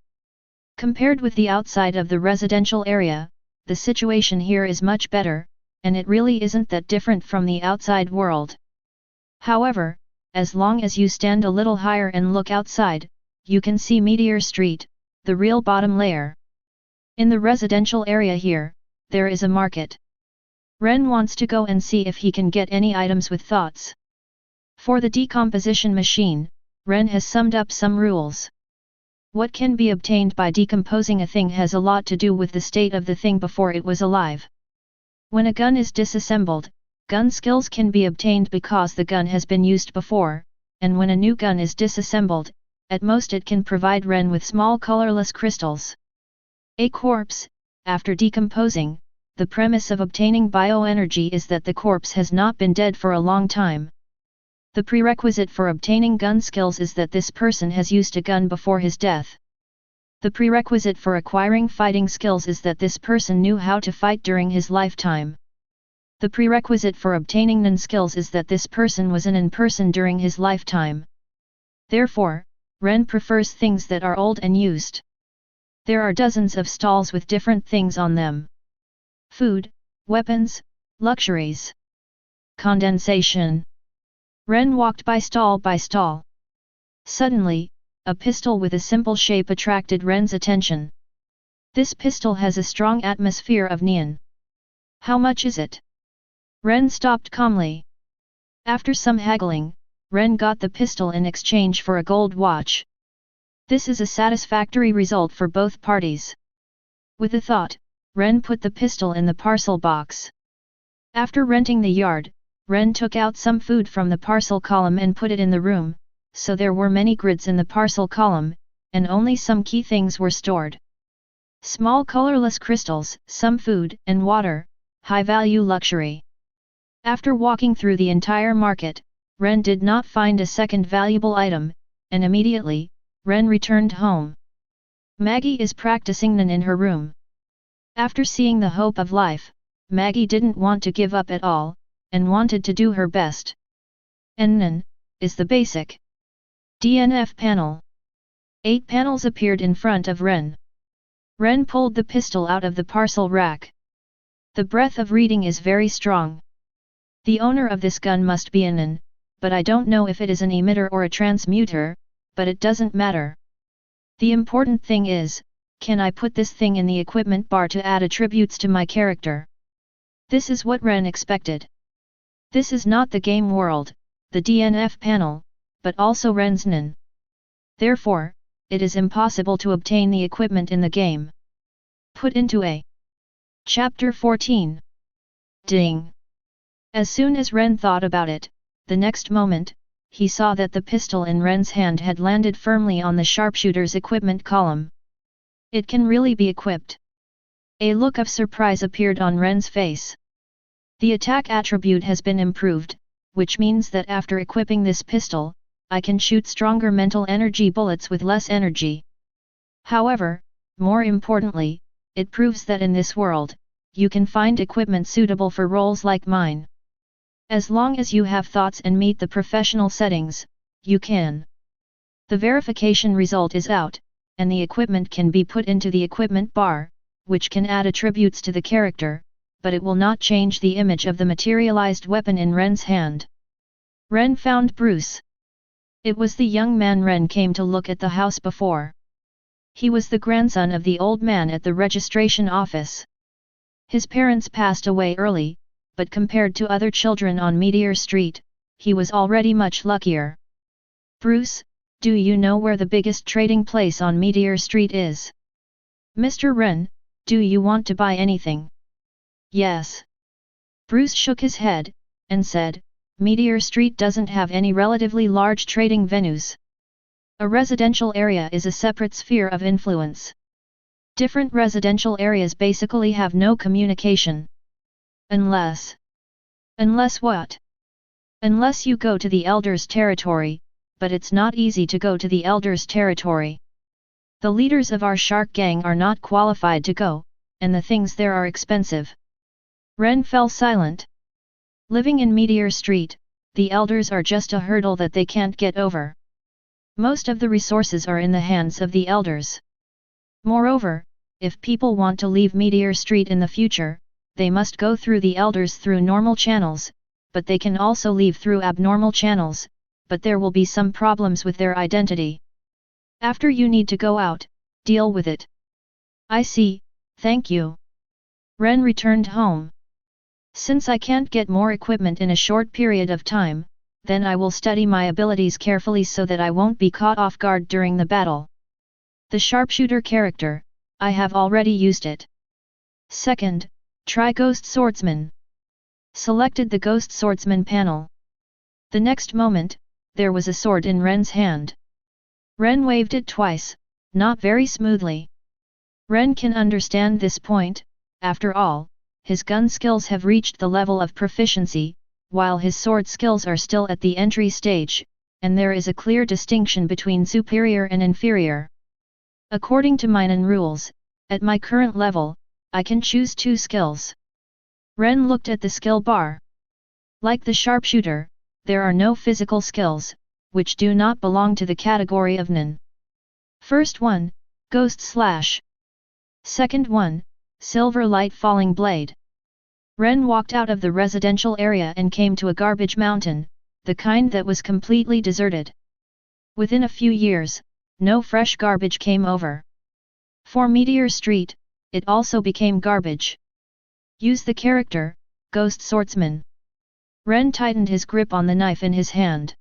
Compared with the outside of the residential area, the situation here is much better, and it really isn't that different from the outside world. However, as long as you stand a little higher and look outside, you can see Meteor Street, the real bottom layer. In the residential area here, there is a market. Ren wants to go and see if he can get any items with thoughts. For the decomposition machine, Ren has summed up some rules. What can be obtained by decomposing a thing has a lot to do with the state of the thing before it was alive. When a gun is disassembled, gun skills can be obtained because the gun has been used before, and when a new gun is disassembled, at most it can provide Ren with small colorless crystals. A corpse, after decomposing, the premise of obtaining bioenergy is that the corpse has not been dead for a long time. The prerequisite for obtaining gun skills is that this person has used a gun before his death. The prerequisite for acquiring fighting skills is that this person knew how to fight during his lifetime. The prerequisite for obtaining Nen skills is that this person was an Nen person during his lifetime. Therefore, Ren prefers things that are old and used. There are dozens of stalls with different things on them. Food, weapons, luxuries. Condensation. Ren walked by stall by stall. Suddenly, a pistol with a simple shape attracted Ren's attention. This pistol has a strong atmosphere of neon. How much is it? Ren stopped calmly. After some haggling, Ren got the pistol in exchange for a gold watch. This is a satisfactory result for both parties. With a thought, Ren put the pistol in the parcel box. After renting the yard, Ren took out some food from the parcel column and put it in the room, so there were many grids in the parcel column, and only some key things were stored. Small colorless crystals, some food and water, high-value luxury. After walking through the entire market, Ren did not find a second valuable item, and immediately, Ren returned home. Maggie is practicing Nen in her room. After seeing the hope of life, Maggie didn't want to give up at all, and wanted to do her best. Nen is the basic DNF panel. 8 panels appeared in front of Ren. Ren pulled the pistol out of the parcel rack. The breath of reading is very strong. The owner of this gun must be a Nen, but I don't know if it is an emitter or a transmuter, but it doesn't matter. The important thing is, can I put this thing in the equipment bar to add attributes to my character? This is what Ren expected. This is not the game world, the DNF panel, but also Ren's Nen. Therefore, it is impossible to obtain the equipment in the game. Put into a Chapter 14. Ding! As soon as Ren thought about it, the next moment, he saw that the pistol in Ren's hand had landed firmly on the sharpshooter's equipment column. It can really be equipped. A look of surprise appeared on Ren's face. The attack attribute has been improved, which means that after equipping this pistol, I can shoot stronger mental energy bullets with less energy. However, more importantly, it proves that in this world, you can find equipment suitable for roles like mine. As long as you have thoughts and meet the professional settings, you can. The verification result is out, and the equipment can be put into the equipment bar, which can add attributes to the character, but it will not change the image of the materialized weapon in Ren's hand. Ren found Bruce. It was the young man Ren came to look at the house before. He was the grandson of the old man at the registration office. His parents passed away early, but compared to other children on Meteor Street, he was already much luckier. Bruce, do you know where the biggest trading place on Meteor Street is? Mr. Ren, do you want to buy anything? Yes. Bruce shook his head, and said, Meteor Street doesn't have any relatively large trading venues. A residential area is a separate sphere of influence. Different residential areas basically have no communication. Unless what? Unless you go to the Elders' territory, but it's not easy to go to the Elders' territory. The leaders of our shark gang are not qualified to go, and the things there are expensive. Ren fell silent. Living in Meteor Street, the Elders are just a hurdle that they can't get over. Most of the resources are in the hands of the Elders. Moreover, if people want to leave Meteor Street in the future, they must go through the Elders through normal channels, but they can also leave through abnormal channels, but there will be some problems with their identity. After you need to go out, deal with it. I see, thank you. Ren returned home. Since I can't get more equipment in a short period of time, then I will study my abilities carefully so that I won't be caught off guard during the battle. The sharpshooter character, I have already used it. Second, try Ghost Swordsman. Selected the Ghost Swordsman panel. The next moment, there was a sword in Ren's hand. Ren waved it twice, not very smoothly. Ren can understand this point, after all, his gun skills have reached the level of proficiency, while his sword skills are still at the entry stage, and there is a clear distinction between superior and inferior. According to Minun rules, at my current level, I can choose 2 skills. Ren looked at the skill bar. Like the sharpshooter, there are no physical skills, which do not belong to the category of Nun. First one, Ghost Slash. Second one, Silver Light Falling Blade. Ren walked out of the residential area and came to a garbage mountain, the kind that was completely deserted. Within a few years, no fresh garbage came over. For Meteor Street, it also became garbage. Use the character, Ghost Swordsman. Ren tightened his grip on the knife in his hand.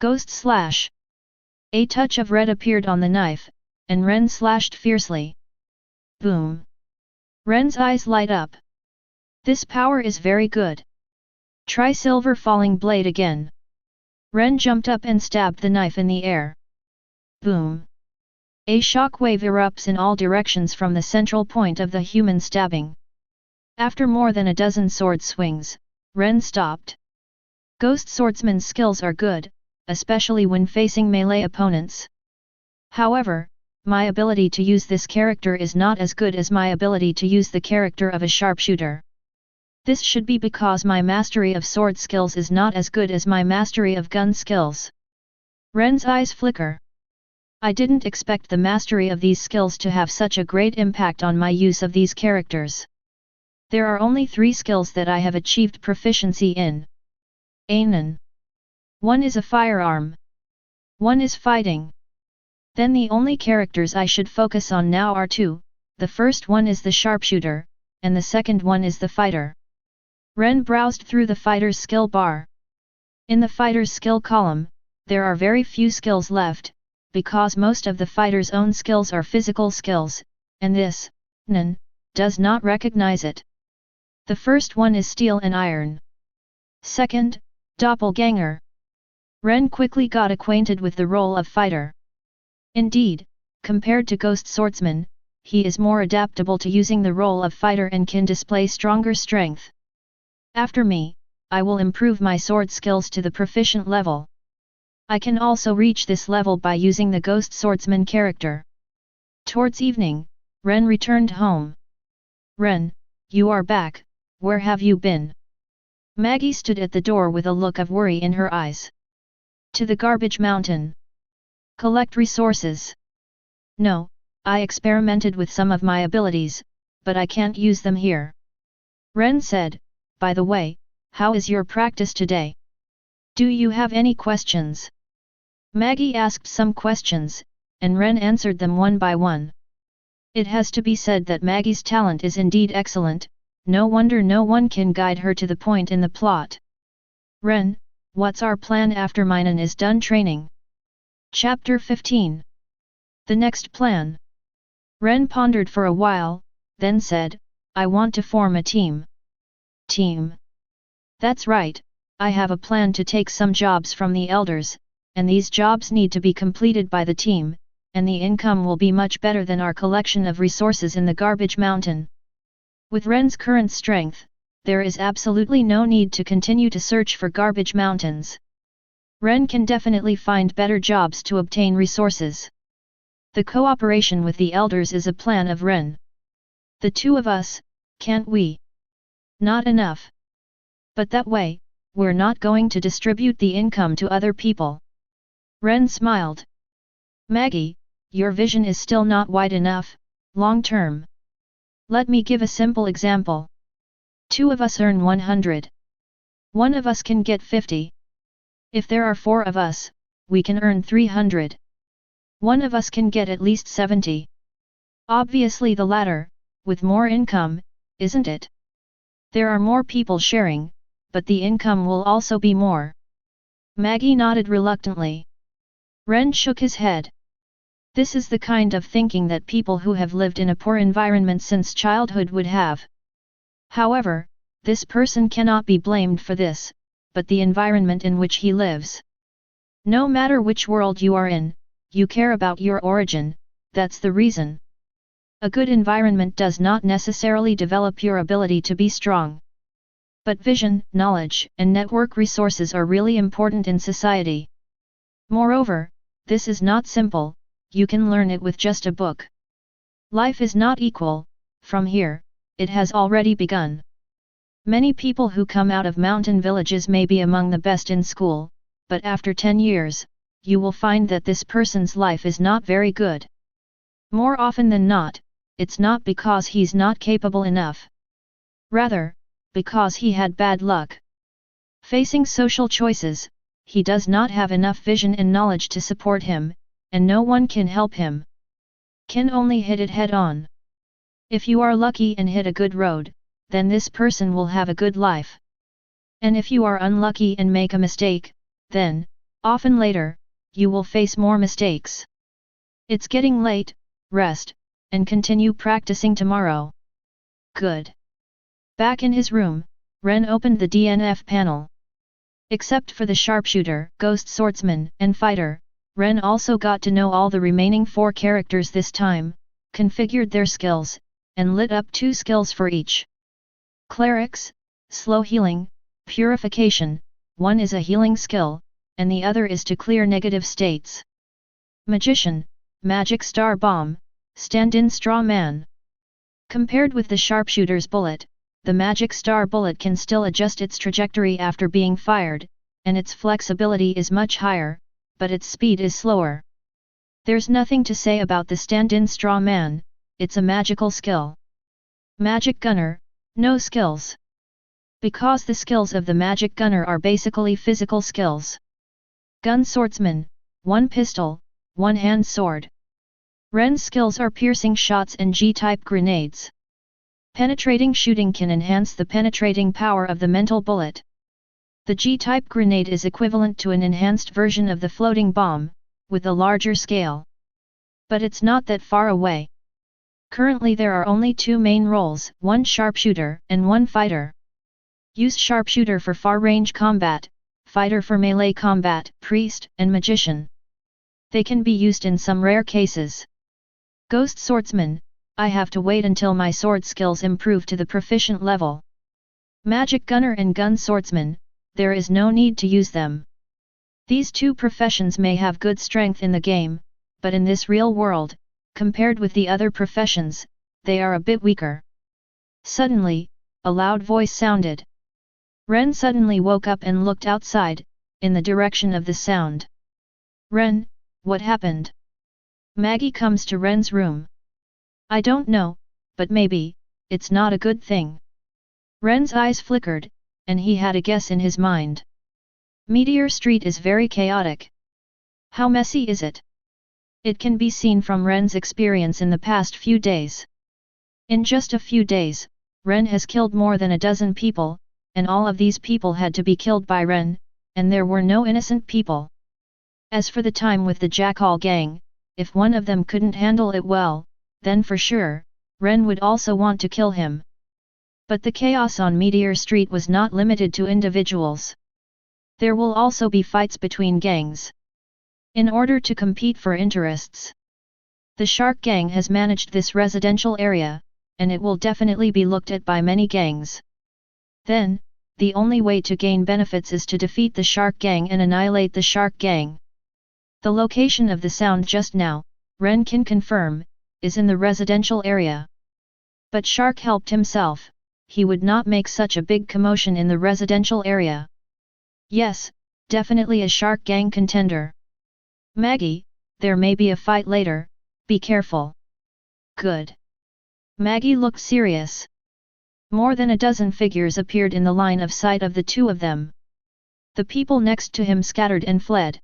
Ghost Slash. A touch of red appeared on the knife, and Ren slashed fiercely. Boom. Ren's eyes light up. This power is very good. Try Silver Falling Blade again. Ren jumped up and stabbed the knife in the air. Boom. A shock wave erupts in all directions from the central point of the human stabbing. After more than a dozen sword swings, Ren stopped. Ghost Swordsman's skills are good, especially when facing melee opponents. However, my ability to use this character is not as good as my ability to use the character of a sharpshooter. This should be because my mastery of sword skills is not as good as my mastery of gun skills. Ren's eyes flicker. I didn't expect the mastery of these skills to have such a great impact on my use of these characters. There are only 3 skills that I have achieved proficiency in. Anon. 1 is a firearm. 1 is fighting. Then the only characters I should focus on now are 2, the first one is the sharpshooter, and the second one is the fighter. Ren browsed through the fighter's skill bar. In the fighter's skill column, there are very few skills left, because most of the fighter's own skills are physical skills, and this, Nun, does not recognize it. The first one is steel and iron. Second, doppelganger. Ren quickly got acquainted with the role of fighter. Indeed, compared to Ghost Swordsman, he is more adaptable to using the role of fighter and can display stronger strength. After me, I will improve my sword skills to the proficient level. I can also reach this level by using the Ghost Swordsman character. Towards evening, Ren returned home. Ren, you are back, where have you been? Maggie stood at the door with a look of worry in her eyes. To the garbage mountain. Collect resources. No, I experimented with some of my abilities, but I can't use them here. Ren said, by the way, how is your practice today? Do you have any questions? Maggie asked some questions, and Ren answered them one by one. It has to be said that Maggie's talent is indeed excellent, no wonder no one can guide her to the point in the plot. Ren, what's our plan after Minun is done training? Chapter 15. The next plan. Ren pondered for a while, then said, I want to form a team. Team. That's right, I have a plan to take some jobs from the elders, and these jobs need to be completed by the team, and the income will be much better than our collection of resources in the garbage mountain. With Ren's current strength, there is absolutely no need to continue to search for garbage mountains. Ren can definitely find better jobs to obtain resources. The cooperation with the elders is a plan of Ren. The two of us, can't we? Not enough. But that way, we're not going to distribute the income to other people. Ren smiled. Maggie, your vision is still not wide enough, long term. Let me give a simple example. Two of us earn 100. One of us can get 50. If there are four of us, we can earn 300. One of us can get at least 70. Obviously the latter, with more income, isn't it? There are more people sharing, but the income will also be more. Maggie nodded reluctantly. Ren shook his head. This is the kind of thinking that people who have lived in a poor environment since childhood would have. However, this person cannot be blamed for this, but the environment in which he lives. No matter which world you are in, you care about your origin, that's the reason. A good environment does not necessarily develop your ability to be strong. But vision, knowledge, and network resources are really important in society. Moreover, this is not simple, you can learn it with just a book. Life is not equal, from here, it has already begun. Many people who come out of mountain villages may be among the best in school, but after 10 years, you will find that this person's life is not very good. More often than not, it's not because he's not capable enough. Rather, because he had bad luck. Facing social choices, he does not have enough vision and knowledge to support him, and no one can help him. Can only hit it head on. If you are lucky and hit a good road, then this person will have a good life. And if you are unlucky and make a mistake, then, often later, you will face more mistakes. It's getting late, rest, and continue practicing tomorrow. Good. Back in his room, Ren opened the DNF panel. Except for the sharpshooter, ghost swordsman, and fighter, Ren also got to know all the remaining 4 characters this time, configured their skills, and lit up 2 skills for each. Clerics, slow healing, purification, one is a healing skill, and the other is to clear negative states. Magician, magic star bomb, stand-in straw man. Compared with the sharpshooter's bullet, the magic star bullet can still adjust its trajectory after being fired, and its flexibility is much higher, but its speed is slower. There's nothing to say about the stand-in straw man, it's a magical skill. Magic gunner, no skills. Because the skills of the magic gunner are basically physical skills. Gun swordsman, 1 pistol, 1 hand sword. Ren's skills are piercing shots and G-type grenades. Penetrating shooting can enhance the penetrating power of the mental bullet. The G-type grenade is equivalent to an enhanced version of the floating bomb, with a larger scale. But it's not that far away. Currently there are only 2 main roles, 1 sharpshooter and 1 fighter. Use sharpshooter for far-range combat, fighter for melee combat, priest, and magician. They can be used in some rare cases. Ghost swordsman, I have to wait until my sword skills improve to the proficient level. Magic gunner and gun swordsman, there is no need to use them. These 2 professions may have good strength in the game, but in this real world, compared with the other professions, they are a bit weaker. Suddenly, a loud voice sounded. Ren suddenly woke up and looked outside, in the direction of the sound. Ren, what happened? Maggie comes to Ren's room. I don't know, but maybe, it's not a good thing. Ren's eyes flickered, and he had a guess in his mind. Meteor Street is very chaotic. How messy is it? It can be seen from Ren's experience in the past few days. In just a few days, Ren has killed more than a dozen people, and all of these people had to be killed by Ren, and there were no innocent people. As for the time with the Jackal gang, if one of them couldn't handle it well, then for sure, Ren would also want to kill him. But the chaos on Meteor Street was not limited to individuals. There will also be fights between gangs. In order to compete for interests, the Shark Gang has managed this residential area, and it will definitely be looked at by many gangs. Then, the only way to gain benefits is to defeat the Shark Gang and annihilate the Shark Gang. The location of the sound just now, Ren can confirm, is in the residential area. But Shark helped himself, he would not make such a big commotion in the residential area. Yes, definitely a Shark Gang contender. Maggie, there may be a fight later, be careful. Good. Maggie looked serious. More than a dozen figures appeared in the line of sight of the two of them. The people next to him scattered and fled.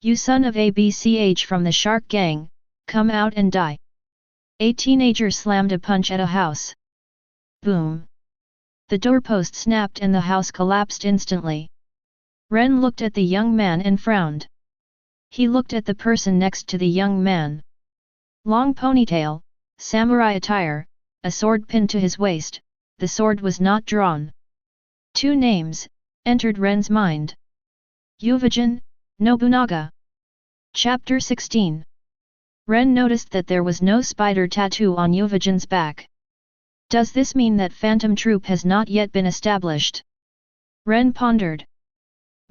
You son of a BCH from the Shark Gang, come out and die. A teenager slammed a punch at a house. Boom. The doorpost snapped and the house collapsed instantly. Ren looked at the young man and frowned. He looked at the person next to the young man. Long ponytail, samurai attire, a sword pinned to his waist, the sword was not drawn. Two names entered Ren's mind. Uvajin, Nobunaga. Chapter 16. Ren noticed that there was no spider tattoo on Uvajin's back. Does this mean that Phantom Troop has not yet been established? Ren pondered.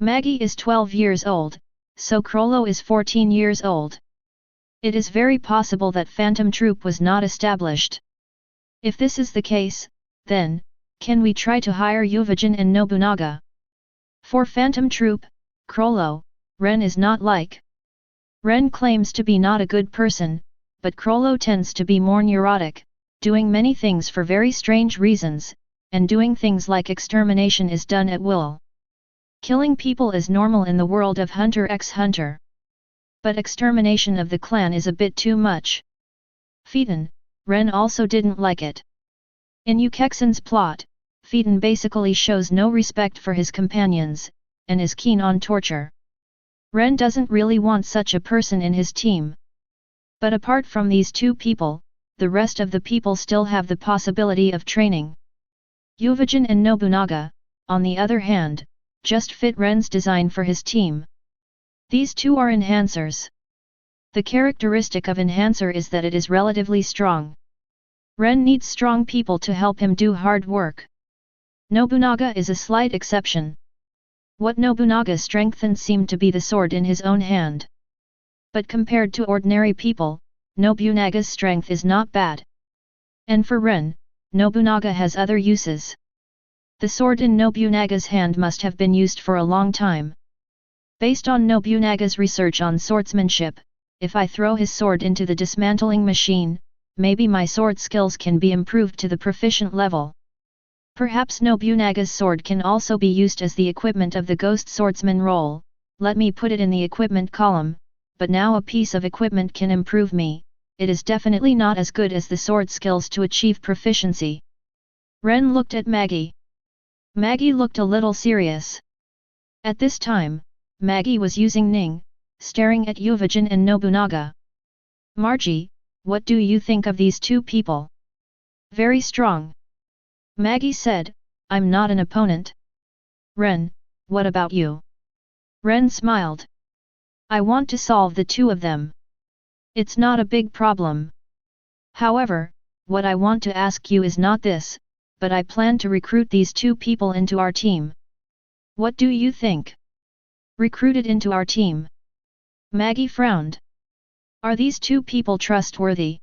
Maggie is 12 years old, so Krollo is 14 years old. It is very possible that Phantom Troop was not established. If this is the case, then, can we try to hire Uvajin and Nobunaga? For Phantom Troop, Krollo, Ren is not like. Ren claims to be not a good person, but Krollo tends to be more neurotic, doing many things for very strange reasons, and doing things like extermination is done at will. Killing people is normal in the world of Hunter x Hunter. But extermination of the clan is a bit too much. Phaeton, Ren also didn't like it. In Ukexen's plot, Phaeton basically shows no respect for his companions, and is keen on torture. Ren doesn't really want such a person in his team. But apart from these two people, the rest of the people still have the possibility of training. Uvajin and Nobunaga, on the other hand, just fit Ren's design for his team. These two are enhancers. The characteristic of enhancer is that it is relatively strong. Ren needs strong people to help him do hard work. Nobunaga is a slight exception. What Nobunaga strengthened seemed to be the sword in his own hand. But compared to ordinary people, Nobunaga's strength is not bad. And for Ren, Nobunaga has other uses. The sword in Nobunaga's hand must have been used for a long time. Based on Nobunaga's research on swordsmanship, if I throw his sword into the dismantling machine, maybe my sword skills can be improved to the proficient level. Perhaps Nobunaga's sword can also be used as the equipment of the ghost swordsman role. Let me put it in the equipment column, but now a piece of equipment can improve me. It is definitely not as good as the sword skills to achieve proficiency. Ren looked at Maggie. Maggie looked a little serious. At this time, Maggie was using Ning, staring at Uvajin and Nobunaga. Margie, what do you think of these two people? Very strong. Maggie said, I'm not an opponent. Ren, what about you? Ren smiled. I want to solve the two of them. It's not a big problem. However, what I want to ask you is not this, but I plan to recruit these two people into our team. What do you think? Recruited into our team? Maggie frowned. Are these two people trustworthy?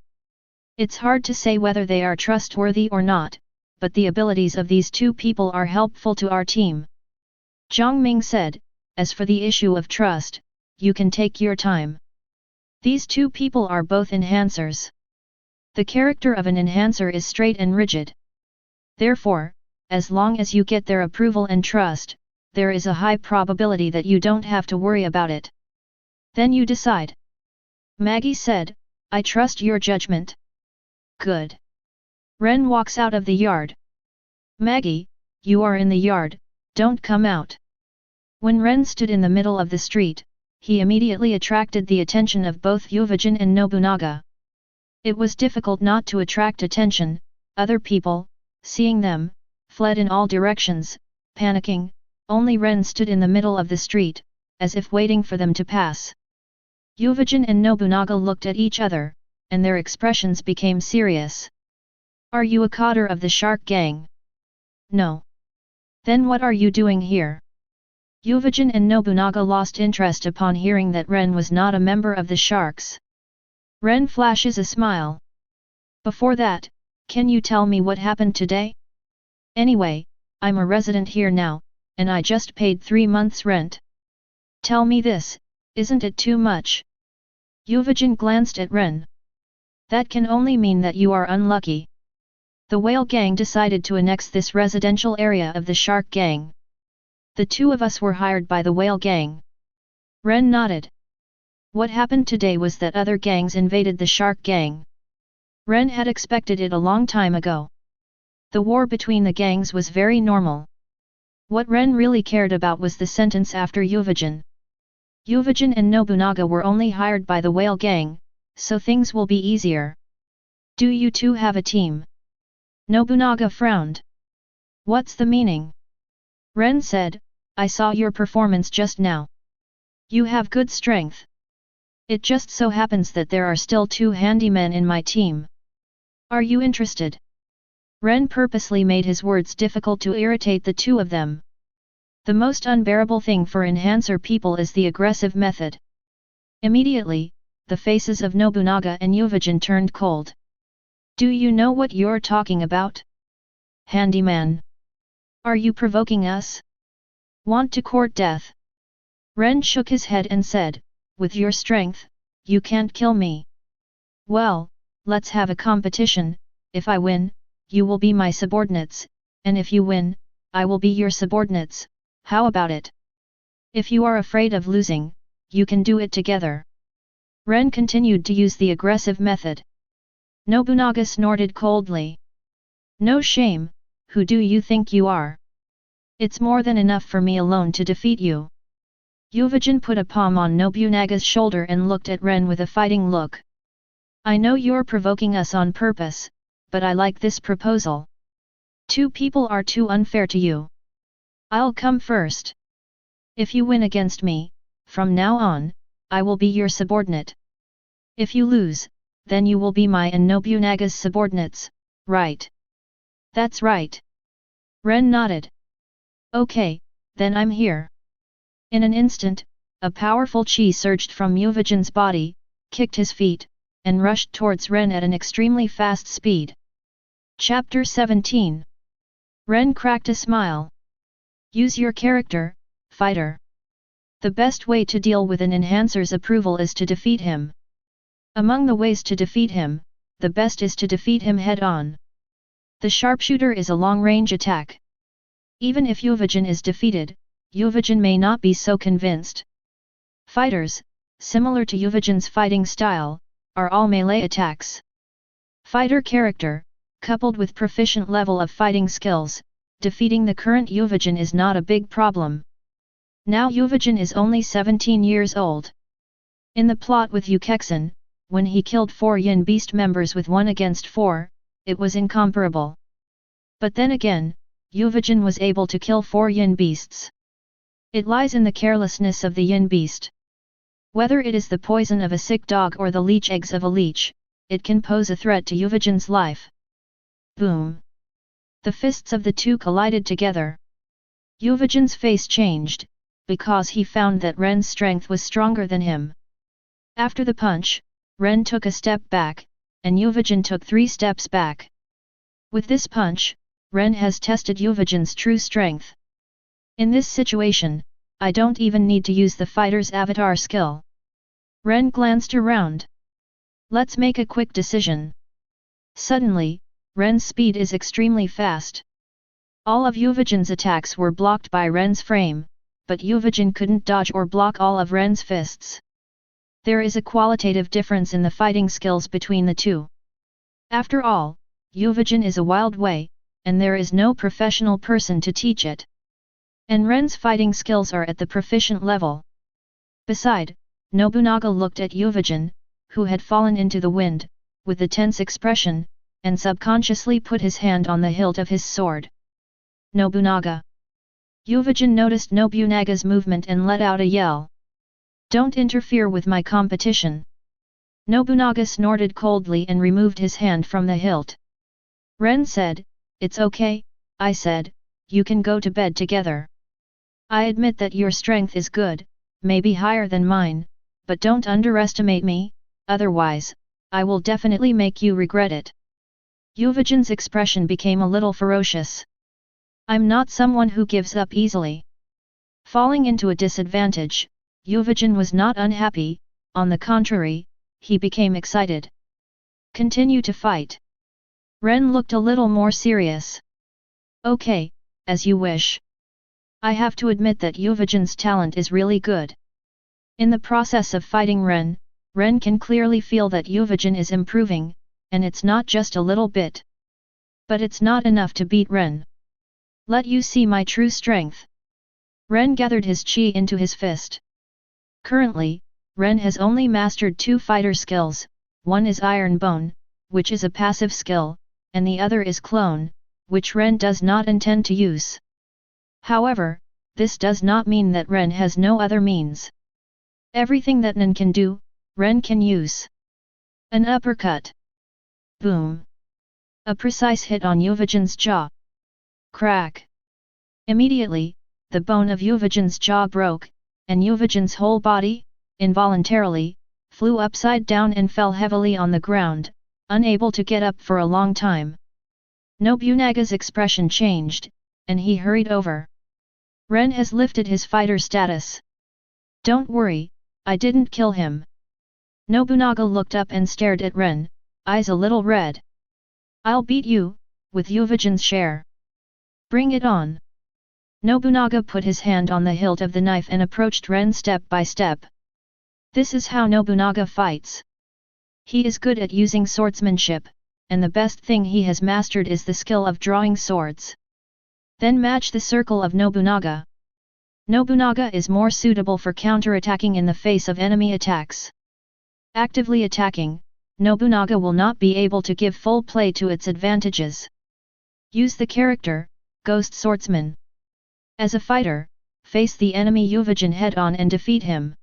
It's hard to say whether they are trustworthy or not, but the abilities of these two people are helpful to our team. Zhang Ming said, as for the issue of trust, you can take your time. These two people are both enhancers. The character of an enhancer is straight and rigid. Therefore, as long as you get their approval and trust, there is a high probability that you don't have to worry about it. Then you decide. Maggie said, I trust your judgment. Good. Ren walks out of the yard. Maggie, you are in the yard, don't come out. When Ren stood in the middle of the street, he immediately attracted the attention of both Yuvajin and Nobunaga. It was difficult not to attract attention. Other people, seeing them, fled in all directions, panicking. Only Ren stood in the middle of the street, as if waiting for them to pass. Yuvajin and Nobunaga looked at each other, and their expressions became serious. Are you a cadre of the Shark Gang? No. Then what are you doing here? Yuvajin and Nobunaga lost interest upon hearing that Ren was not a member of the Sharks. Ren flashes a smile. Before that, can you tell me what happened today? Anyway, I'm a resident here now, and I just paid 3 months' rent. Tell me this, isn't it too much? Yuvajin glanced at Ren. That can only mean that you are unlucky. The Whale Gang decided to annex this residential area of the Shark Gang. The two of us were hired by the Whale Gang. Ren nodded. What happened today was that other gangs invaded the Shark Gang. Ren had expected it a long time ago. The war between the gangs was very normal. What Ren really cared about was the sentence after Yuvajin. Yuvajin and Nobunaga were only hired by the Whale Gang, so things will be easier. Do you two have a team? Nobunaga frowned. What's the meaning? Ren said, I saw your performance just now. You have good strength. It just so happens that there are still 2 handymen in my team. Are you interested? Ren purposely made his words difficult to irritate the two of them. The most unbearable thing for enhancer people is the aggressive method. Immediately, the faces of Nobunaga and Yuvajin turned cold. Do you know what you're talking about? Handyman. Are you provoking us? Want to court death? Ren shook his head and said, with your strength, you can't kill me. Well, let's have a competition. If I win, you will be my subordinates, and if you win, I will be your subordinates. How about it? If you are afraid of losing, you can do it together. Ren continued to use the aggressive method. Nobunaga snorted coldly. No shame, who do you think you are? It's more than enough for me alone to defeat you. Yuvajin put a palm on Nobunaga's shoulder and looked at Ren with a fighting look. I know you're provoking us on purpose, but I like this proposal. 2 people are too unfair to you. I'll come first. If you win against me, from now on, I will be your subordinate. If you lose, then you will be my and Nobunaga's subordinates, right? That's right. Ren nodded. Okay, then I'm here. In an instant, a powerful chi surged from Yuvajin's body, kicked his feet, and rushed towards Ren at an extremely fast speed. Chapter 17. Ren cracked a smile. Use your character, fighter. The best way to deal with an enhancer's approval is to defeat him. Among the ways to defeat him, the best is to defeat him head-on. The sharpshooter is a long-range attack. Even if Yuvajin is defeated, Yuvajin may not be so convinced. Fighters, similar to Yuvajin's fighting style, are all melee attacks. Fighter character, coupled with proficient level of fighting skills, defeating the current Yuvajin is not a big problem. Now Yuvajin is only 17 years old. In the plot with Ukexin, when he killed 4 Yin Beast members with 1 against 4, it was incomparable. But then again, Yuvajin was able to kill 4 Yin Beasts. It lies in the carelessness of the Yin Beast. Whether it is the poison of a sick dog or the leech eggs of a leech, it can pose a threat to Yuvajin's life. Boom! The fists of the two collided together. Yuvajin's face changed, because he found that Ren's strength was stronger than him. After the punch, Ren took a step back, and Yuvajin took 3 steps back. With this punch, Ren has tested Yuvajin's true strength. In this situation, I don't even need to use the fighter's avatar skill. Ren glanced around. Let's make a quick decision. Suddenly, Ren's speed is extremely fast. All of Yuvajin's attacks were blocked by Ren's frame, but Yuvajin couldn't dodge or block all of Ren's fists. There is a qualitative difference in the fighting skills between the two. After all, Yuvajin is a wild way, and there is no professional person to teach it. And Ren's fighting skills are at the proficient level. Beside, Nobunaga looked at Yuvajin, who had fallen into the wind, with a tense expression, and subconsciously put his hand on the hilt of his sword. Nobunaga. Yuvajin noticed Nobunaga's movement and let out a yell. Don't interfere with my competition. Nobunaga snorted coldly and removed his hand from the hilt. Ren said, It's okay, I said, you can go to bed together. I admit that your strength is good, maybe higher than mine, but don't underestimate me, otherwise, I will definitely make you regret it. Yuvajin's expression became a little ferocious. I'm not someone who gives up easily. Falling into a disadvantage, Yuvajin was not unhappy, on the contrary, he became excited. Continue to fight. Ren looked a little more serious. Okay, as you wish. I have to admit that Yuvajin's talent is really good. In the process of fighting Ren can clearly feel that Yuvajin is improving, and it's not just a little bit. But it's not enough to beat Ren. Let you see my true strength. Ren gathered his chi into his fist. Currently, Ren has only mastered 2 fighter skills, one is Iron Bone, which is a passive skill, and the other is Clone, which Ren does not intend to use. However, this does not mean that Ren has no other means. Everything that Nen can do, Ren can use. An uppercut. Boom. A precise hit on Yuvajin's jaw. Crack. Immediately, the bone of Yuvajin's jaw broke, and Yuvajin's whole body, involuntarily, flew upside down and fell heavily on the ground, unable to get up for a long time. Nobunaga's expression changed, and he hurried over. Ren has lifted his fighter status. Don't worry, I didn't kill him. Nobunaga looked up and stared at Ren, eyes a little red. I'll beat you, with Yuvajin's share. Bring it on. Nobunaga put his hand on the hilt of the knife and approached Ren step by step. This is how Nobunaga fights. He is good at using swordsmanship, and the best thing he has mastered is the skill of drawing swords. Then match the circle of Nobunaga. Nobunaga is more suitable for counterattacking in the face of enemy attacks. Actively attacking, Nobunaga will not be able to give full play to its advantages. Use the character, Ghost Swordsman. As a fighter, face the enemy Yuvajin head-on and defeat him.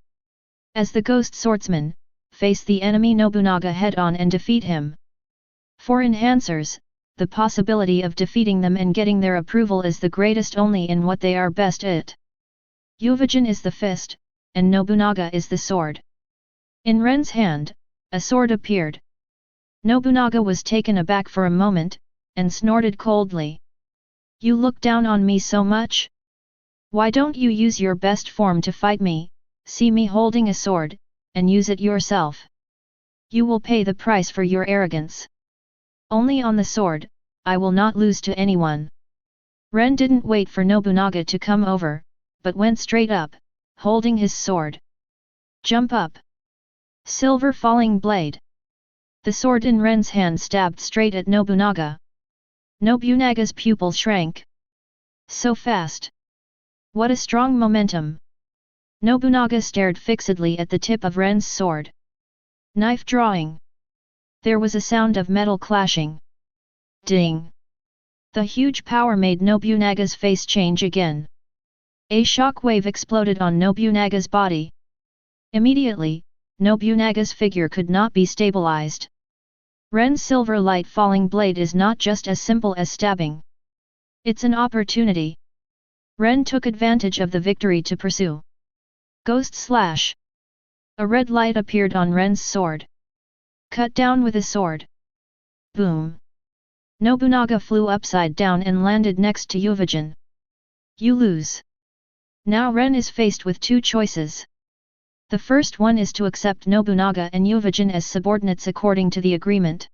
As the Ghost Swordsman, face the enemy Nobunaga head-on and defeat him. For enhancers, the possibility of defeating them and getting their approval is the greatest only in what they are best at. Yuvajin is the fist, and Nobunaga is the sword. In Ren's hand, a sword appeared. Nobunaga was taken aback for a moment, and snorted coldly. You look down on me so much? Why don't you use your best form to fight me, see me holding a sword, and use it yourself? You will pay the price for your arrogance. Only on the sword, I will not lose to anyone. Ren didn't wait for Nobunaga to come over, but went straight up, holding his sword. Jump up. Silver falling blade. The sword in Ren's hand stabbed straight at Nobunaga. Nobunaga's pupil shrank. So fast. What a strong momentum. Nobunaga stared fixedly at the tip of Ren's sword. Knife drawing. There was a sound of metal clashing. Ding. The huge power made Nobunaga's face change again. A shock wave exploded on Nobunaga's body. Immediately, Nobunaga's figure could not be stabilized. Ren's silver light falling blade is not just as simple as stabbing. It's an opportunity. Ren took advantage of the victory to pursue. Ghost Slash. A red light appeared on Ren's sword. Cut down with a sword. Boom. Nobunaga flew upside down and landed next to Yuvajin. You lose. Now Ren is faced with 2 choices. The first one is to accept Nobunaga and Yuvajin as subordinates according to the agreement.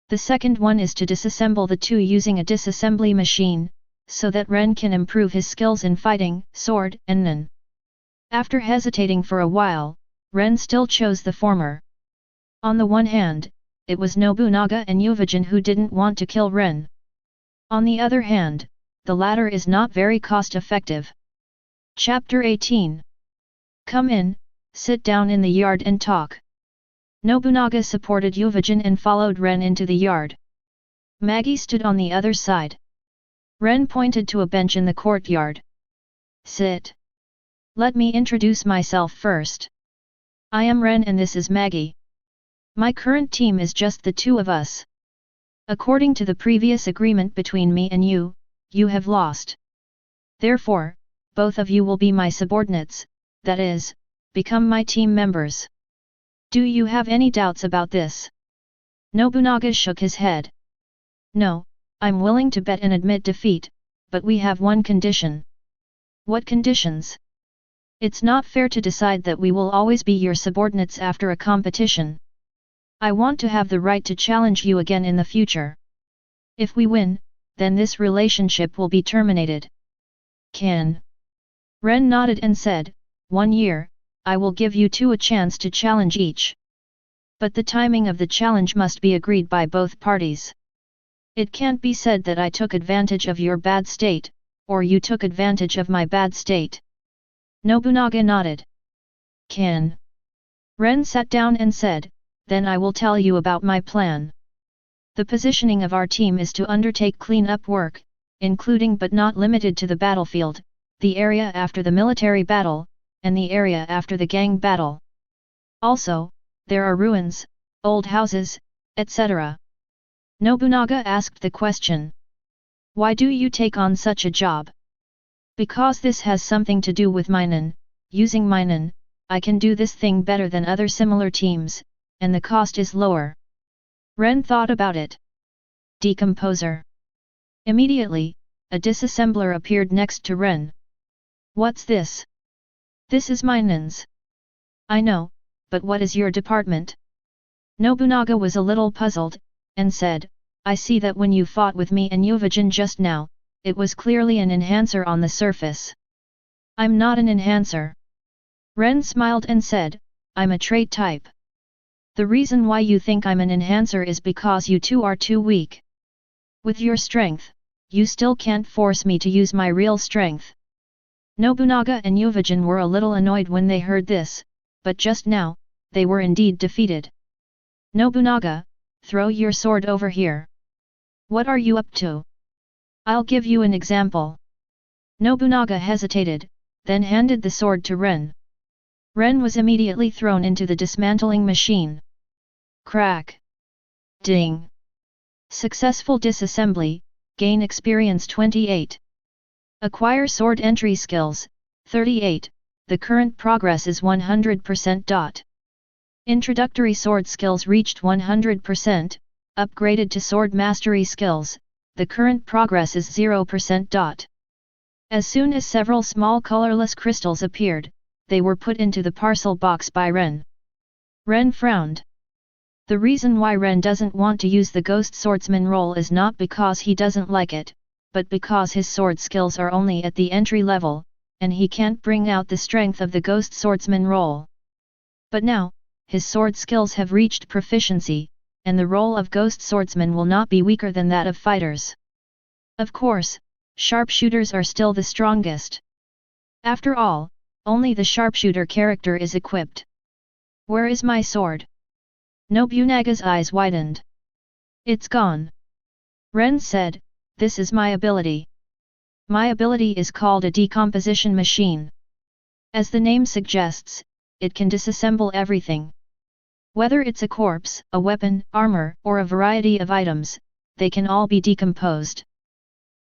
The second one is to disassemble the two using a disassembly machine, so that Ren can improve his skills in fighting, sword, and nen. After hesitating for a while, Ren still chose the former. On the one hand, it was Nobunaga and Uvajin who didn't want to kill Ren. On the other hand, the latter is not very cost-effective. Chapter 18. Come in, sit down in the yard and talk. Nobunaga supported Uvajin and followed Ren into the yard. Maggie stood on the other side. Ren pointed to a bench in the courtyard. Sit. Let me introduce myself first. I am Ren and this is Maggie. My current team is just the two of us. According to the previous agreement between me and you, you have lost. Therefore, both of you will be my subordinates, that is, become my team members. Do you have any doubts about this? Nobunaga shook his head. No, I'm willing to bet and admit defeat, but we have one condition. What conditions? It's not fair to decide that we will always be your subordinates after a competition. I want to have the right to challenge you again in the future. If we win, then this relationship will be terminated. Can? Ren nodded and said, 1 year, I will give you two a chance to challenge each. But the timing of the challenge must be agreed by both parties. It can't be said that I took advantage of your bad state, or you took advantage of my bad state. Nobunaga nodded. Can? Ren sat down and said, then I will tell you about my plan. The positioning of our team is to undertake clean-up work, including but not limited to the battlefield, the area after the military battle, and the area after the gang battle. Also, there are ruins, old houses, etc. Nobunaga asked the question. Why do you take on such a job? Because this has something to do with Minen. Using Minen, I can do this thing better than other similar teams, and the cost is lower. Ren thought about it. Decomposer. Immediately, a disassembler appeared next to Ren. What's this? This is Minen's. I know, but what is your department? Nobunaga was a little puzzled, and said, I see that when you fought with me and Uvajin just now, it was clearly an enhancer on the surface. I'm not an enhancer. Ren smiled and said, I'm a trait type. The reason why you think I'm an enhancer is because you two are too weak. With your strength, you still can't force me to use my real strength. Nobunaga and Uvajin were a little annoyed when they heard this, but just now, they were indeed defeated. Nobunaga, throw your sword over here. What are you up to? I'll give you an example. Nobunaga hesitated, then handed the sword to Ren. Ren was immediately thrown into the dismantling machine. Crack. Ding. Successful disassembly, gain experience 28. Acquire sword entry skills, 38, the current progress is 100%. Introductory sword skills reached 100%, upgraded to sword mastery skills, the current progress is 0%. As soon as several small colorless crystals appeared, they were put into the parcel box by Ren. Ren frowned. The reason why Ren doesn't want to use the Ghost Swordsman role is not because he doesn't like it, but because his sword skills are only at the entry level, and he can't bring out the strength of the Ghost Swordsman role. But now, his sword skills have reached proficiency, and the role of Ghost Swordsman will not be weaker than that of fighters. Of course, sharpshooters are still the strongest. After all, only the sharpshooter character is equipped. Where is my sword? Nobunaga's eyes widened. It's gone. Ren said, this is my ability. My ability is called a decomposition machine. As the name suggests, it can disassemble everything. Whether it's a corpse, a weapon, armor, or a variety of items, they can all be decomposed.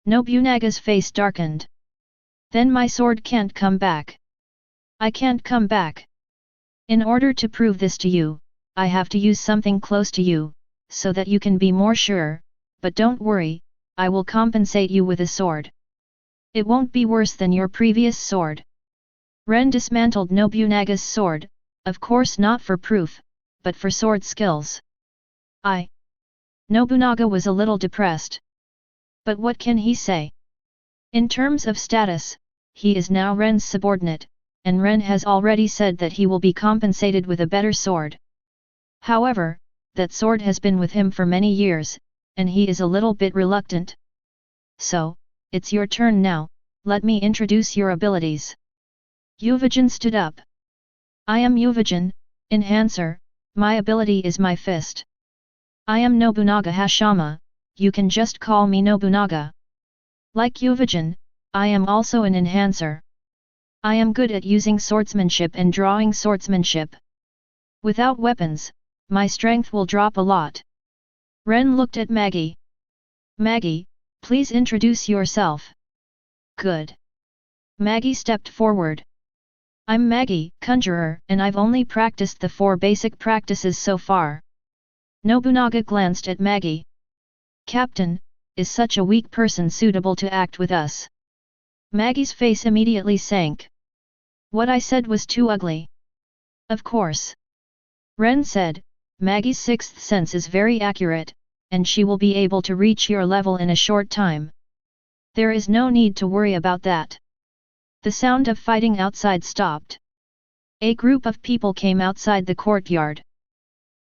Nobunaga's face darkened. Then my sword can't come back. I can't come back. In order to prove this to you, I have to use something close to you, so that you can be more sure, but don't worry, I will compensate you with a sword. It won't be worse than your previous sword. Ren dismantled Nobunaga's sword, of course not for proof, but for sword skills. Nobunaga was a little depressed. But what can he say? In terms of status, he is now Ren's subordinate, and Ren has already said that he will be compensated with a better sword. However, that sword has been with him for many years, and he is a little bit reluctant. So, it's your turn now, let me introduce your abilities. Yuvajin stood up. I am Yuvajin, Enhancer, my ability is my fist. I am Nobunaga Hashama, you can just call me Nobunaga. Like Yuvajin, I am also an enhancer. I am good at using swordsmanship and drawing swordsmanship. Without weapons, my strength will drop a lot. Ren looked at Maggie. Maggie, please introduce yourself. Good. Maggie stepped forward. I'm Maggie, conjurer, and I've only practiced the 4 basic practices so far. Nobunaga glanced at Maggie. Captain, is such a weak person suitable to act with us? Maggie's face immediately sank. What I said was too ugly. Of course. Ren said, Maggie's 6th sense is very accurate, and she will be able to reach your level in a short time. There is no need to worry about that. The sound of fighting outside stopped. A group of people came outside the courtyard.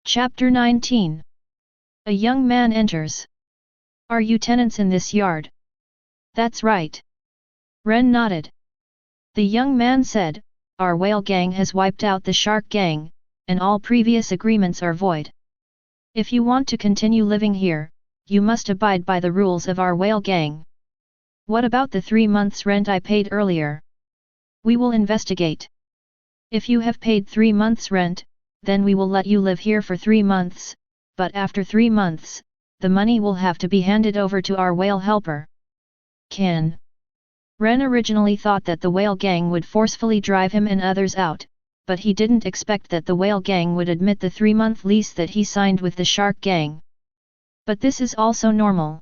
Chapter 19. A young man enters. Are you tenants in this yard? That's right. Ren nodded. The young man said, our whale gang has wiped out the shark gang, and all previous agreements are void. If you want to continue living here, you must abide by the rules of our whale gang. What about the 3 months rent I paid earlier? We will investigate. If you have paid 3 months rent, then we will let you live here for 3 months, but after 3 months, the money will have to be handed over to our whale helper. Can. Ren originally thought that the whale gang would forcefully drive him and others out, but he didn't expect that the whale gang would admit the 3-month lease that he signed with the shark gang. But this is also normal.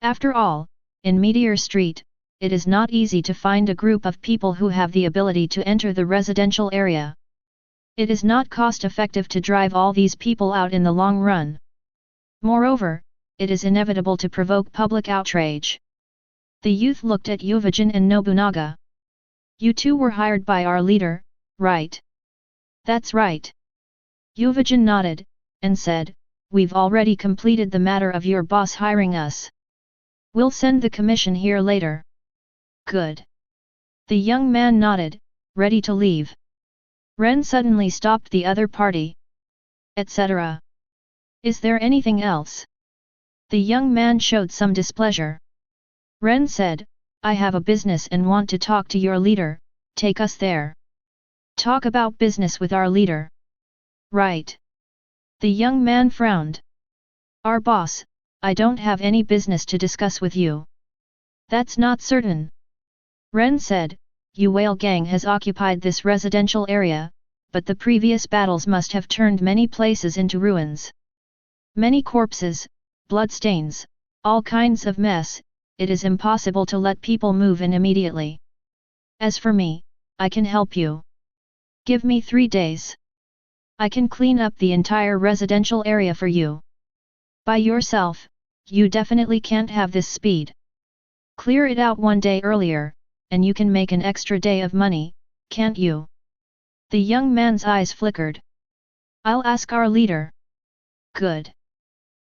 After all, in Meteor Street, it is not easy to find a group of people who have the ability to enter the residential area. It is not cost-effective to drive all these people out in the long run. Moreover, it is inevitable to provoke public outrage. The youth looked at Yuvajin and Nobunaga. You two were hired by our leader, right? That's right. Yuvajin nodded, and said, we've already completed the matter of your boss hiring us. We'll send the commission here later. Good. The young man nodded, ready to leave. Ren suddenly stopped the other party. Etc. Is there anything else? The young man showed some displeasure. Ren said, I have a business and want to talk to your leader, take us there. Talk about business with our leader. Right. The young man frowned. Our boss, I don't have any business to discuss with you. That's not certain. Ren said, Yu Whale Gang has occupied this residential area, but the previous battles must have turned many places into ruins. Many corpses, bloodstains, all kinds of mess, it is impossible to let people move in immediately. As for me, I can help you. Give me 3 days. I can clean up the entire residential area for you. By yourself, you definitely can't have this speed. Clear it out 1 day earlier, and you can make an extra day of money, can't you? The young man's eyes flickered. I'll ask our leader. Good.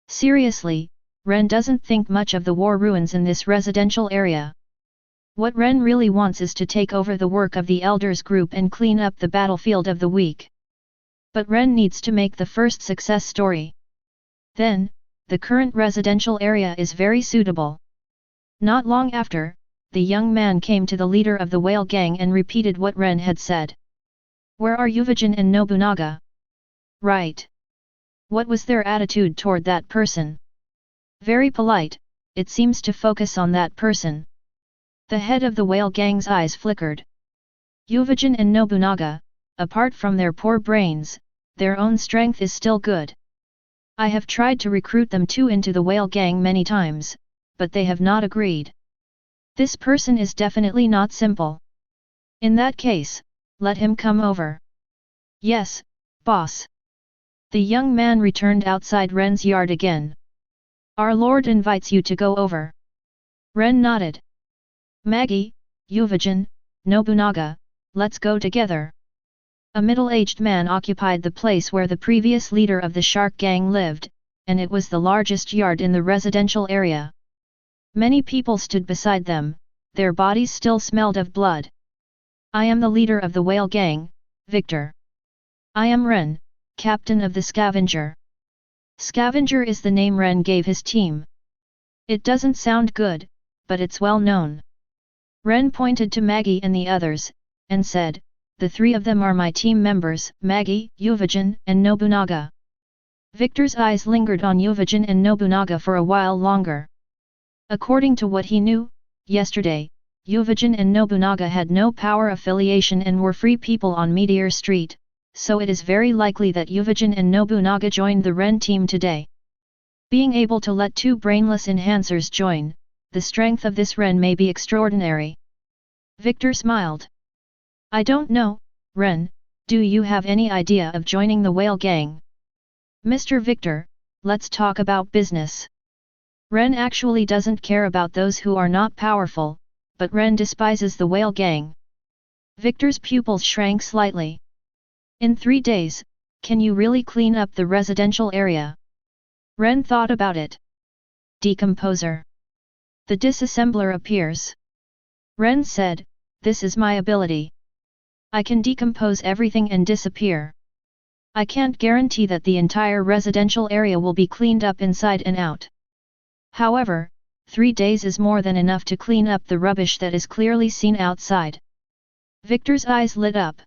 Seriously, Ren doesn't think much of the war ruins in this residential area. What Ren really wants is to take over the work of the elders group and clean up the battlefield of the weak. But Ren needs to make the first success story. Then, the current residential area is very suitable. Not long after, the young man came to the leader of the whale gang and repeated what Ren had said. Where are Yuvajin and Nobunaga? Right. What was their attitude toward that person? Very polite, it seems to focus on that person. The head of the whale gang's eyes flickered. Yuvajin and Nobunaga, apart from their poor brains, their own strength is still good. I have tried to recruit them too into the whale gang many times, but they have not agreed. This person is definitely not simple. In that case, let him come over. Yes, boss. The young man returned outside Ren's yard again. Our lord invites you to go over. Ren nodded. Maggie, Yuvajin, Nobunaga, let's go together. A middle-aged man occupied the place where the previous leader of the shark gang lived, and it was the largest yard in the residential area. Many people stood beside them, their bodies still smelled of blood. I am the leader of the whale gang, Victor. I am Ren, captain of the Scavenger. Scavenger is the name Ren gave his team. It doesn't sound good, but it's well known. Ren pointed to Maggie and the others, and said, the three of them are my team members, Maggie, Yuvajin, and Nobunaga. Victor's eyes lingered on Yuvajin and Nobunaga for a while longer. According to what he knew, yesterday, Yuvajin and Nobunaga had no power affiliation and were free people on Meteor Street, so it is very likely that Yuvajin and Nobunaga joined the Ren team today. Being able to let two brainless enhancers join, the strength of this Ren may be extraordinary. Victor smiled. I don't know, Ren, do you have any idea of joining the whale gang? Mr. Victor, let's talk about business. Ren actually doesn't care about those who are not powerful, but Ren despises the whale gang. Victor's pupils shrank slightly. In 3 days, can you really clean up the residential area? Ren thought about it. Decomposer. The disassembler appears. Ren said, this is my ability. I can decompose everything and disappear. I can't guarantee that the entire residential area will be cleaned up inside and out. However, 3 days is more than enough to clean up the rubbish that is clearly seen outside. Victor's eyes lit up.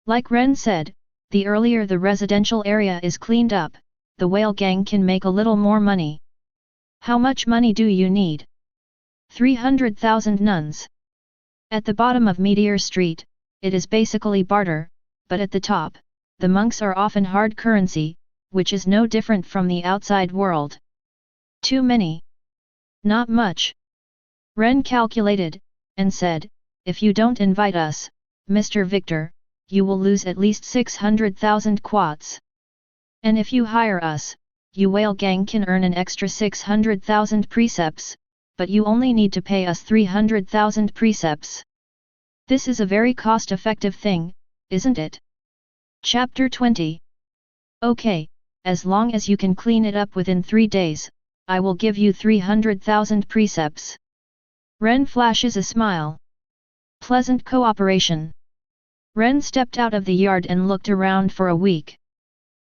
Like Ren said, the earlier the residential area is cleaned up, the whale gang can make a little more money. How much money do you need? 300,000 nuns. At the bottom of Meteor Street, it is basically barter, but at the top, the monks are often hard currency, which is no different from the outside world. Too many. Not much. Ren calculated, and said, if you don't invite us, Mr. Victor, you will lose at least 600,000 quats. And if you hire us, you whale gang can earn an extra 600,000 precepts, but you only need to pay us 300,000 precepts. This is a very cost-effective thing, isn't it? Chapter 20. Okay, as long as you can clean it up within 3 days, I will give you 300,000 precepts. Ren flashes a smile. Pleasant cooperation. Ren stepped out of the yard and looked around for a week.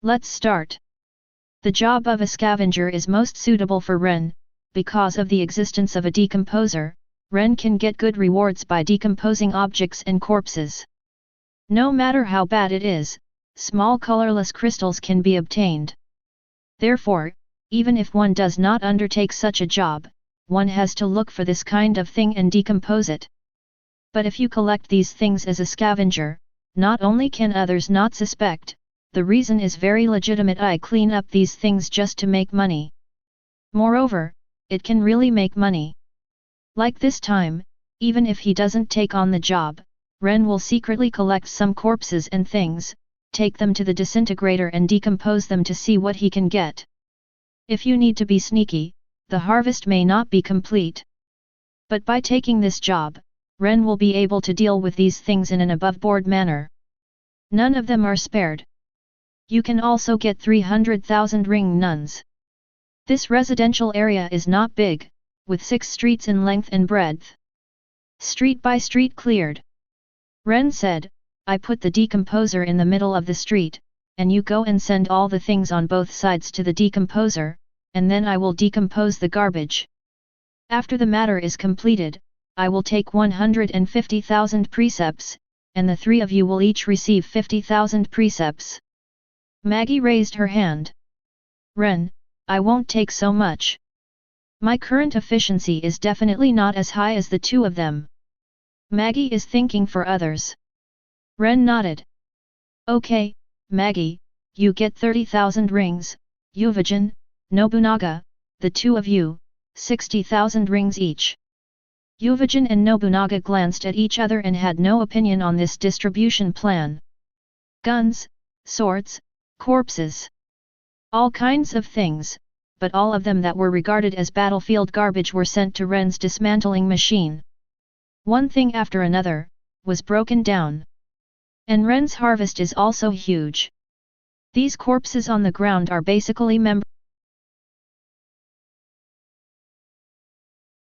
Let's start. The job of a scavenger is most suitable for Ren, because of the existence of a decomposer. Ren can get good rewards by decomposing objects and corpses. No matter how bad it is, small colorless crystals can be obtained. Therefore, even if one does not undertake such a job, one has to look for this kind of thing and decompose it. But if you collect these things as a scavenger, not only can others not suspect, the reason is very legitimate. I clean up these things just to make money. Moreover, it can really make money. Like this time, even if he doesn't take on the job, Ren will secretly collect some corpses and things, take them to the disintegrator and decompose them to see what he can get. If you need to be sneaky, the harvest may not be complete. But by taking this job, Ren will be able to deal with these things in an above-board manner. None of them are spared. You can also get 300,000 ring nuns. This residential area is not big, with 6 streets in length and breadth. Street by street cleared. Ren said, I put the decomposer in the middle of the street, and you go and send all the things on both sides to the decomposer, and then I will decompose the garbage. After the matter is completed, I will take 150,000 precepts, and the 3 of you will each receive 50,000 precepts. Maggie raised her hand. Ren, I won't take so much. My current efficiency is definitely not as high as the 2 of them. Maggie is thinking for others. Ren nodded. Okay, Maggie, you get 30,000 rings, Yuvajin, Nobunaga, the 2 of you, 60,000 rings each. Yuvajin and Nobunaga glanced at each other and had no opinion on this distribution plan. Guns, swords, corpses. All kinds of things, but all of them that were regarded as battlefield garbage were sent to Ren's dismantling machine. One thing after another was broken down. And Ren's harvest is also huge. These corpses on the ground are basically members